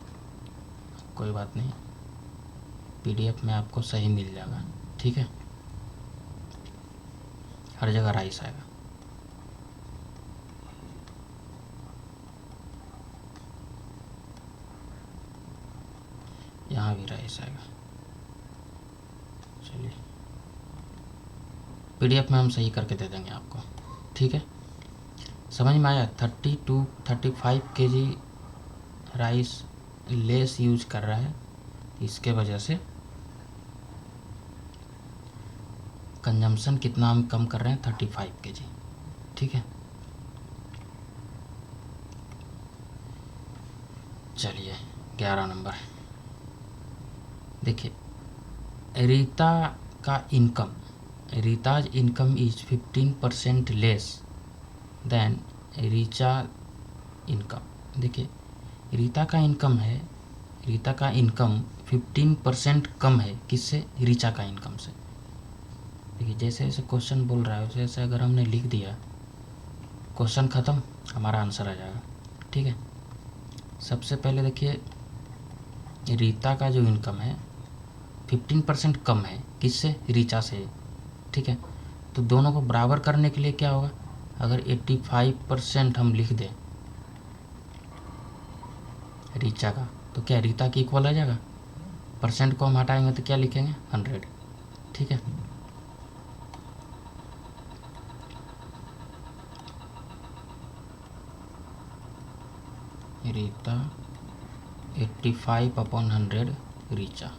कोई बात नहीं, पीडीएफ में आपको सही मिल जाएगा, ठीक है। हर जगह राइस आएगा। यहाँ भी राइस आएगा। चलिए पीडीएफ में हम सही करके दे देंगे आपको, ठीक है। समझ में आया। 35 kg राइस लेस यूज कर रहा है, इसके वजह से कंजम्पशन कितना हम कम कर रहे हैं 35 kg, ठीक है। चलिए 11 नंबर देखिए, Rita's income is 15% less than Richa income. देखिए रीता का इनकम 15% कम है, किससे? रीचा का इनकम से। देखिए जैसे जैसे क्वेश्चन बोल रहा है वैसे वैसे अगर हमने लिख दिया, क्वेश्चन ख़त्म, हमारा आंसर आ जाएगा, ठीक है। सबसे पहले देखिए रीता का जो इनकम है 15% कम है, किससे? रीचा से, ठीक है। तो दोनों को बराबर करने के लिए क्या होगा, अगर 85% हम लिख दें रीचा का, तो क्या रीता की इक्वल आ जाएगा। परसेंट को हम हटाएंगे तो क्या लिखेंगे 100, ठीक है। रीता 85/100 रीचा,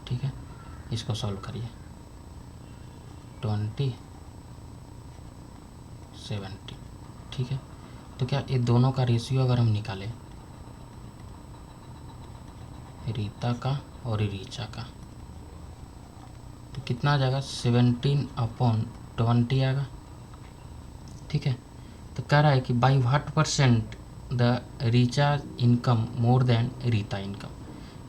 ठीक है। इसको सॉल्व करिए 20 70, ठीक है। तो क्या ये दोनों का रेशियो अगर हम निकालें, रीता का और रीचा का, तो कितना आ जाएगा 17/20 आएगा, ठीक है। तो कह रहा है कि by what percent the Richa income more than Rita income,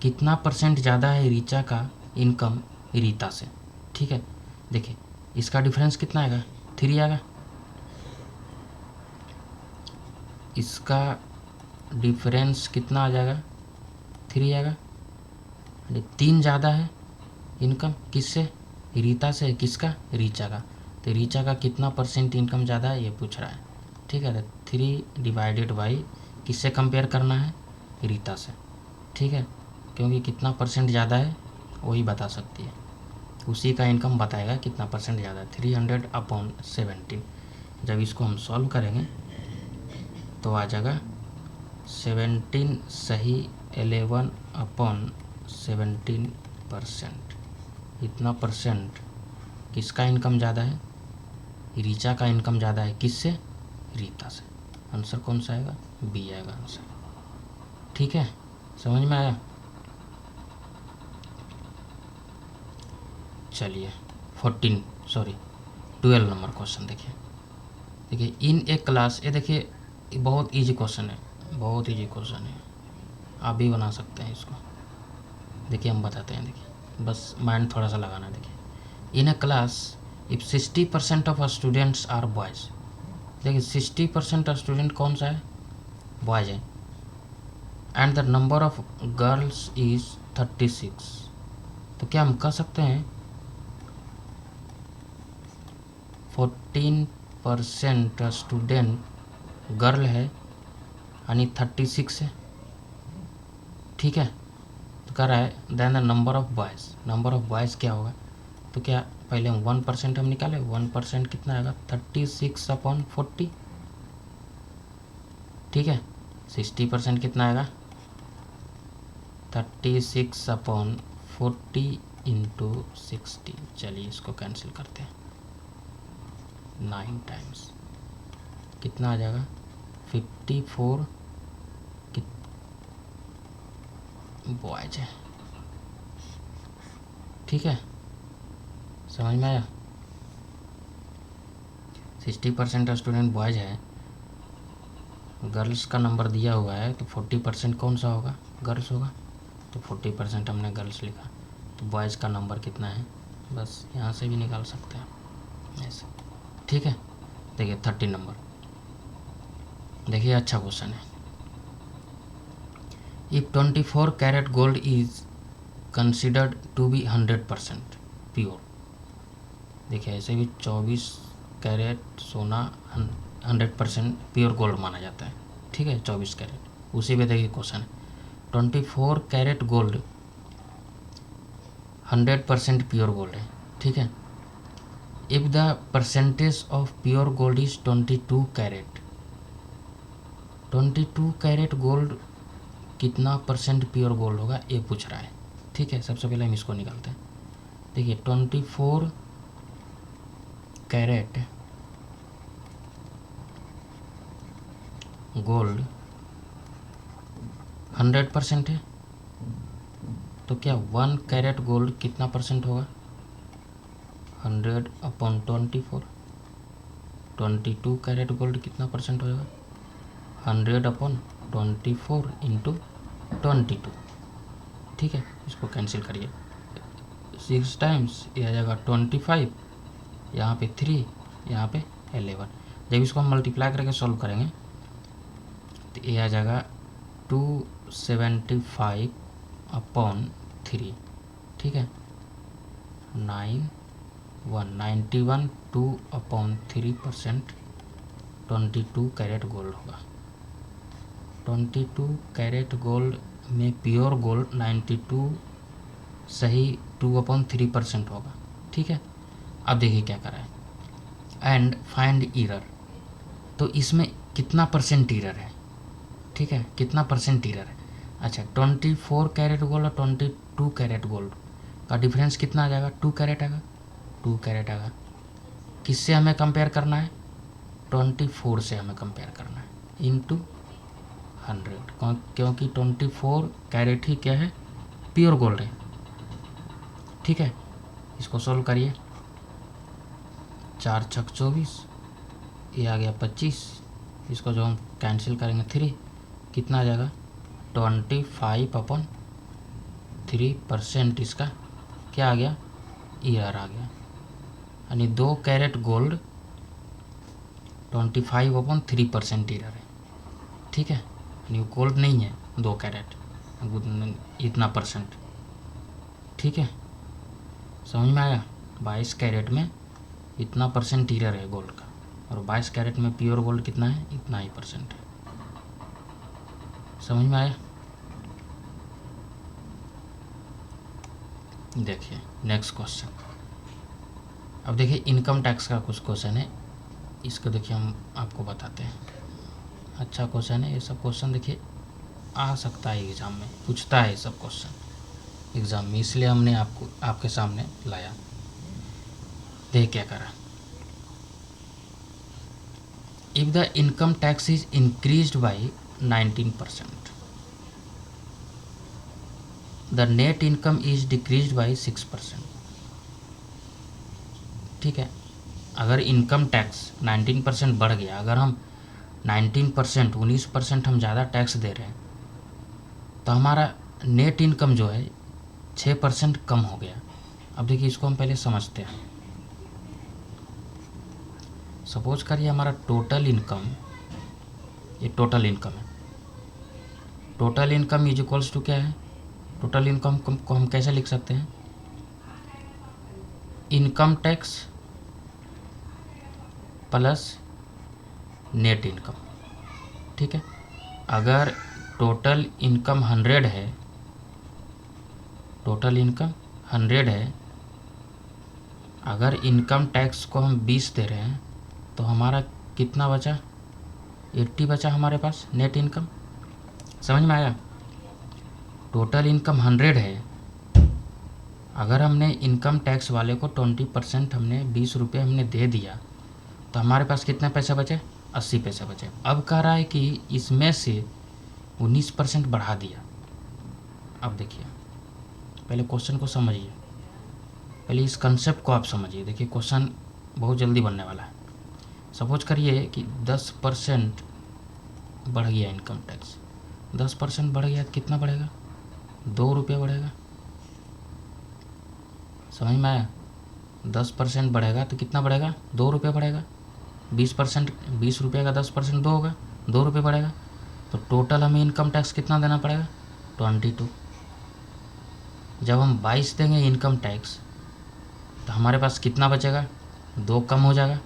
कितना परसेंट ज़्यादा है रीचा का इनकम रीता से, ठीक है। देखिए इसका डिफरेंस कितना आएगा 3 आएगा, इसका डिफरेंस कितना आ जाएगा 3 आएगा। 3 ज़्यादा है इनकम किससे? रीता से, किसका? रीचा का। तो रीचा का कितना परसेंट इनकम ज़्यादा है ये पूछ रहा है, ठीक है। तो 3 डिवाइडेड बाई किससे कंपेयर करना है? रीता से, ठीक है। क्योंकि कितना परसेंट ज़्यादा है वही बता सकती है, उसी का इनकम बताएगा कितना परसेंट ज़्यादा है। 300/17, जब इसको हम सॉल्व करेंगे तो आ जाएगा 17 सही 11/17%। इतना परसेंट किसका इनकम ज़्यादा है? रीचा का इनकम ज़्यादा है, किससे? रीता से। आंसर कौन सा आएगा? बी आएगा आंसर, ठीक है। समझ में आया। चलिए 12 नंबर क्वेश्चन देखिए इन ए क्लास, ये देखिए बहुत इजी क्वेश्चन है, बहुत इजी क्वेश्चन है, आप भी बना सकते हैं इसको। देखिए हम बताते हैं, देखिए बस माइंड थोड़ा सा लगाना है। देखिए in a class if 60% of students are boys, देखिए 60% स्टूडेंट कौन सा है? बॉयज़ है। And the number of girls is 36, तो क्या हम कह सकते हैं 14% स्टूडेंट गर्ल है यानी 36 है, ठीक है। तो कह रहा है then the number of boys क्या होगा? तो क्या पहले हम 1% हम निकाले, 1% कितना आएगा 36/40, ठीक है। 60% कितना आएगा 36/40 इंटू 60। चलिए इसको कैंसिल करते हैं, 9 टाइम्स कितना आ जाएगा 54 बॉयज है, ठीक है, समझ में आया। 60% स्टूडेंट बॉयज़ है, गर्ल्स का नंबर दिया हुआ है, तो 40% कौन सा होगा, गर्ल्स होगा। तो 40% हमने गर्ल्स लिखा, तो बॉयज़ का नंबर कितना है, बस यहाँ से भी निकाल सकते हैं ऐसे। ठीक है, देखिए 30 नंबर। देखिए अच्छा क्वेश्चन है। If 24 carat gold is considered to be 100% pure. देखिए ऐसे भी 24 कैरेट सोना 100% प्योर गोल्ड माना जाता है। ठीक है, 24 कैरेट। उसी पे देखिए क्वेश्चन है, 24 कैरेट गोल्ड 100% प्योर गोल्ड है। ठीक है, if the percentage of pure gold is 22 carat, 22 carat gold कितना परसेंट प्योर गोल्ड होगा, ये पूछ रहा है। ठीक है, सबसे पहले हम इसको निकालते हैं। देखिए 24 कैरेट गोल्ड 100% है, तो क्या 1 कैरेट गोल्ड कितना परसेंट होगा, 100/24। 22 कैरेट गोल्ड कितना परसेंट होगा, 100/24 इंटू 22। ठीक है, इसको कैंसिल करिए, 6 टाइम्स ये आ जाएगा 25, यहाँ पे 3, यहाँ पे 11। जब इसको हम मल्टीप्लाई करके सॉल्व करेंगे तो ये आ जाएगा 275/3। ठीक है, 91 2/3% 22 कैरेट गोल्ड होगा। 22 कैरेट गोल्ड में प्योर गोल्ड 92 सही 2/3% होगा। ठीक है, अब देखिए क्या करा है, एंड फाइंड एरर। तो इसमें कितना परसेंट एरर है, ठीक है, कितना परसेंट एरर है। अच्छा, 24 कैरेट गोल्ड और 22 कैरेट गोल्ड का डिफरेंस कितना आ जाएगा, 2 कैरेट आएगा, 2 कैरेट आएगा। किससे हमें कंपेयर करना है, 24 से हमें कंपेयर करना है, इंटू 100, क्योंकि 24 कैरेट ही क्या है, प्योर गोल्ड है। ठीक है, इसको सोल्व करिए, 4 छक 24, ये आ गया 25, इसको जो हम कैंसिल करेंगे 3, कितना आ जाएगा 25/3%। इसका क्या आ गया, ईयर आ गया, यानी 2 कैरेट गोल्ड 25/3% ईयर है। ठीक है, यानी गोल्ड नहीं है 2 कैरेट, इतना परसेंट। ठीक है, समझ में आया। 22 कैरेट में इतना परसेंट ईयर है गोल्ड का, और 22 कैरेट में प्योर गोल्ड कितना है, इतना ही परसेंट है। समझ में आया। देखिए नेक्स्ट क्वेश्चन। अब देखिए इनकम टैक्स का कुछ क्वेश्चन है, इसको देखिए हम आपको बताते हैं। अच्छा क्वेश्चन है, ये सब क्वेश्चन देखिए आ सकता है एग्ज़ाम में, पूछता है ये सब क्वेश्चन एग्ज़ाम में, इसलिए हमने आपको आपके सामने लाया। देख क्या करा, if the income tax is increased by 19%, the net income is decreased by 6%। ठीक है, अगर इनकम टैक्स 19% बढ़ गया, अगर हम 19% हम ज़्यादा टैक्स दे रहे हैं, तो हमारा नेट इनकम जो है 6% कम हो गया। अब देखिए इसको हम पहले समझते हैं। सपोज करिए हमारा टोटल इनकम, ये टोटल इनकम है, total income is equals to क्या है, टोटल इनकम को हम कैसे लिख सकते हैं, income tax plus net income. ठीक है, अगर टोटल इनकम 100 है, टोटल इनकम 100 है, अगर इनकम टैक्स को हम 20 दे रहे हैं, तो हमारा कितना बचा, 80 बचा हमारे पास नेट इनकम। समझ में आया। टोटल इनकम 100 है, अगर हमने इनकम टैक्स वाले को 20% हमने 20 रुपये हमने दे दिया, तो हमारे पास कितने पैसे बचे, 80 पैसे बचे। अब कह रहा है कि इसमें से 19% बढ़ा दिया। अब देखिए पहले क्वेश्चन को समझिए, पहले इस कंसेप्ट को आप समझिए। देखिए क्वेश्चन बहुत जल्दी बनने वाला है। सपोज करिए कि 10% बढ़ गया इनकम टैक्स। 10% बढ़ गया तो कितना बढ़ेगा? 2 रुपये बढ़ेगा। समझ में आया? 10% बढ़ेगा तो कितना बढ़ेगा? 2 रुपये बढ़ेगा। 20%, 20 रुपये का 10% 2 होगा, 2 रुपये बढ़ेगा। तो टोटल हमें इनकम टैक्स कितना देना पड़ेगा? 22। जब हम 22 देंगे इनकम टैक्स तो हमारे पास कितना बचेगा? 2 कम हो जाएगा,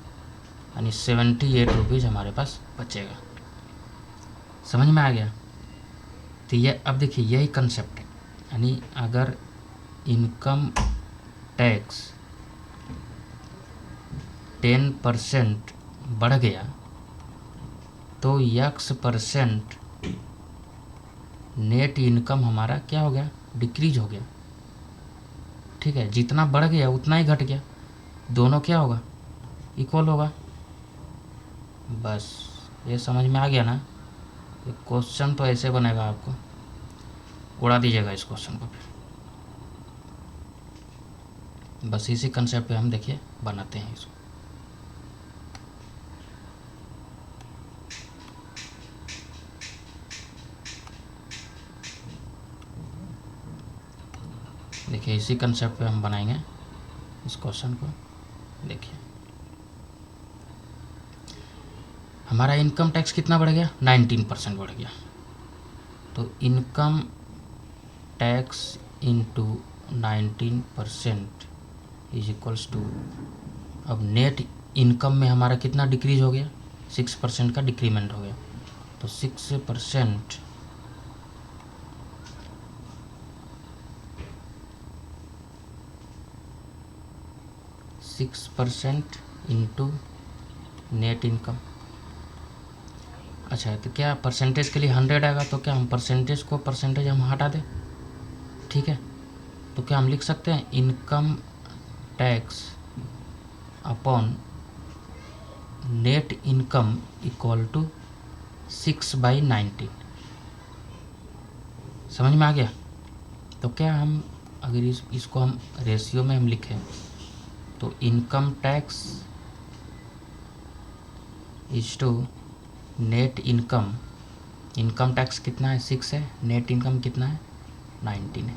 यानी 78 रुपीज़ हमारे पास बचेगा। समझ में आ गया? तो ये अब देखिए यही कंसेप्ट है, यानी अगर इनकम टैक्स 10% बढ़ गया तो x% नेट इनकम हमारा क्या हो गया? डिक्रीज हो गया। ठीक है, जितना बढ़ गया उतना ही घट गया, दोनों क्या होगा? इक्वल होगा। बस ये समझ में आ गया ना? ये क्वेश्चन तो ऐसे बनेगा, आपको उड़ा दीजिएगा इस क्वेश्चन को फिर। बस इसी कंसेप्ट पे हम देखिए बनाते हैं इसको। देखिए इसी कंसेप्ट पे हम बनाएंगे इस क्वेश्चन को। देखिए हमारा इनकम टैक्स कितना बढ़ गया? 19% बढ़ गया। तो income tax into 19% is equals to, अब नेट इनकम में हमारा कितना डिक्रीज हो गया? 6% का डिक्रीमेंट हो गया। तो 6% इंटू नेट इनकम। अच्छा, तो क्या परसेंटेज के लिए 100 आएगा? तो क्या हम परसेंटेज हम हटा दें? ठीक है, तो क्या हम लिख सकते हैं income tax upon net income equal to 6/19। समझ में आ गया? तो क्या हम अगर इसको हम रेशियो में हम लिखें तो income tax is to net income. Income tax कितना है? 6 है। नेट इनकम कितना है? 19 है।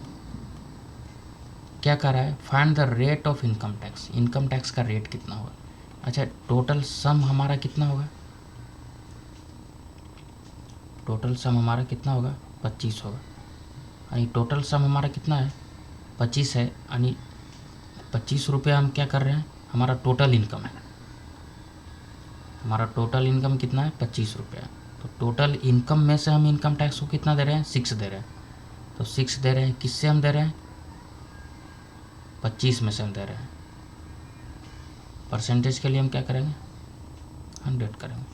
क्या कर रहा है? Find the rate of income tax. Income tax का रेट कितना होगा? अच्छा, टोटल सम हमारा कितना होगा? टोटल सम हमारा कितना होगा? 25 होगा। यानी टोटल सम हमारा कितना है? 25 है। यानी 25 रुपये हम क्या कर रहे हैं? हमारा टोटल इनकम है। हमारा टोटल इनकम कितना है? 25 रुपये। तो टोटल इनकम में से हम इनकम टैक्स को कितना दे रहे हैं? 6 दे रहे हैं। तो 6 दे रहे हैं, किससे हम दे रहे हैं? 25 में से हम दे रहे हैं। परसेंटेज के लिए हम क्या करेंगे? 100 करेंगे।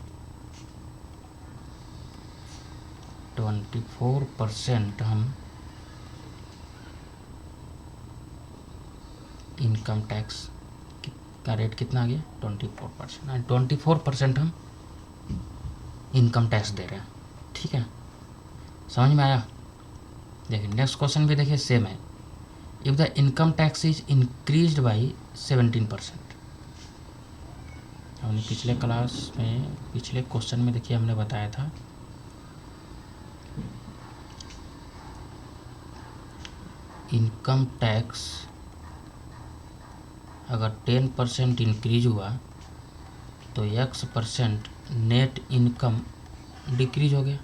24% हम इनकम टैक्स का रेट कितना आ गया? 24%। एंड 24% हम इनकम टैक्स दे रहे हैं। ठीक है, समझ में आया? देखिए नेक्स्ट क्वेश्चन भी देखिए सेम है। If the income tax is increased by 17%। हमने पिछले क्लास में, पिछले क्वेश्चन में देखिए हमने बताया था इनकम टैक्स अगर 10% इंक्रीज हुआ तो x% नेट इनकम डिक्रीज हो गया।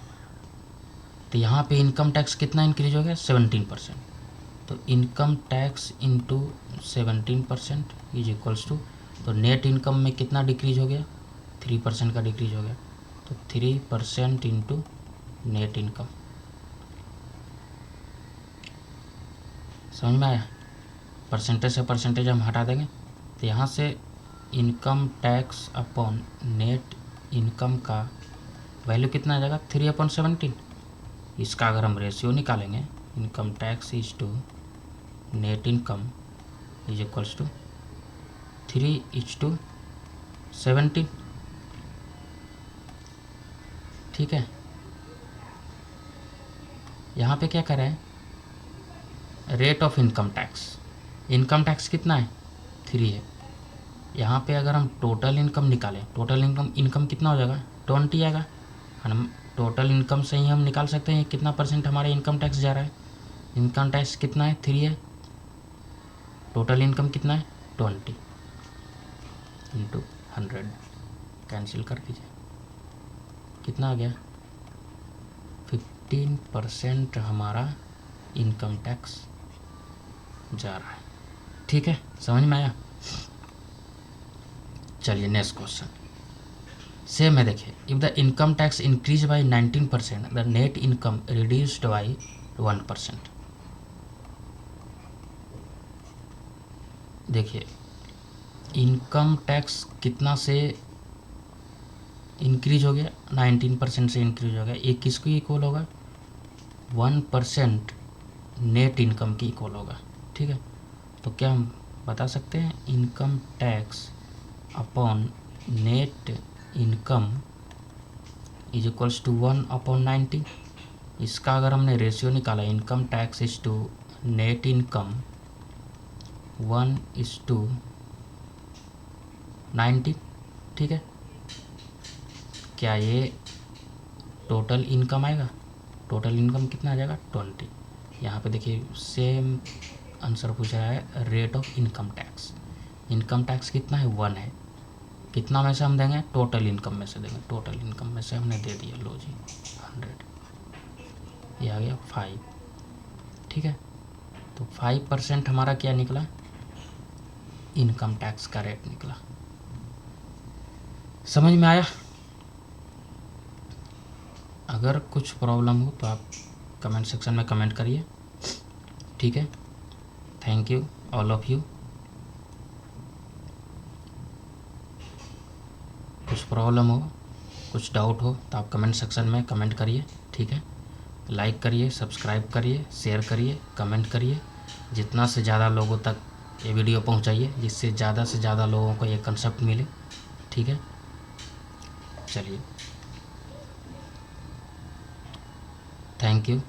तो यहाँ पे इनकम टैक्स कितना इंक्रीज हो गया? 17%। तो income tax into 17% is equals to, तो नेट इनकम में कितना डिक्रीज हो गया? 3% का डिक्रीज हो गया। तो 3% इंटू नेट इनकम। समझ में आया? परसेंटेज से परसेंटेज हम हटा देंगे तो यहाँ से income tax upon net income का वैल्यू कितना आ जाएगा? 3/17। इसका अगर हम रेशियो निकालेंगे, income tax is to net income is equals to 3:17। ठीक है, यहाँ पे क्या करें? Rate of income tax. Income tax कितना है 3 है। यहाँ पे अगर हम टोटल इनकम निकालें, टोटल इनकम कितना हो जाएगा 20 आएगा। हम टोटल इनकम से ही हम निकाल सकते हैं कितना परसेंट हमारा इनकम टैक्स जा रहा है। इनकम टैक्स कितना है 3 है, टोटल इनकम कितना है 20 इंटू 100, कैंसिल कर दीजिए, कितना आ गया 15% हमारा इनकम टैक्स जा रहा है। ठीक है, समझ में आया। चलिए नेक्स्ट क्वेश्चन सेम है, देखिए if the income tax increase by 19% the net income reduced by 1%। देखिए इनकम टैक्स कितना से इंक्रीज हो गया 19% से इंक्रीज हो गया, ये किसको इक्वल होगा 1% नेट इनकम की इक्वल होगा। ठीक है, तो क्या हम बता सकते हैं income tax upon net income is equals to 1/90। इसका अगर हमने रेशियो निकाला income tax is to net income 1:90। ठीक है, क्या ये टोटल इनकम आएगा, टोटल इनकम कितना आ जाएगा 20। यहाँ पे देखिए सेम आंसर पूछा है rate of income tax. Income tax कितना है 1 है, कितना में से हम देंगे टोटल इनकम में से देंगे, टोटल इनकम में से हमने दे दिया, लो जी 100, ये आ गया 5। ठीक है, तो 5% हमारा क्या निकला इनकम टैक्स का रेट निकला। समझ में आया। अगर कुछ प्रॉब्लम हो तो आप कमेंट सेक्शन में कमेंट करिए। ठीक है, thank you all of you. कुछ प्रॉब्लम हो, कुछ डाउट हो तो आप कमेंट सेक्शन में कमेंट करिए। ठीक है, लाइक करिए, सब्सक्राइब करिए, शेयर करिए, कमेंट करिए, जितना से ज़्यादा लोगों तक ये वीडियो पहुंचाइए, जिससे ज़्यादा से ज़्यादा लोगों को ये कंसेप्ट मिले। ठीक है, चलिए थैंक यू।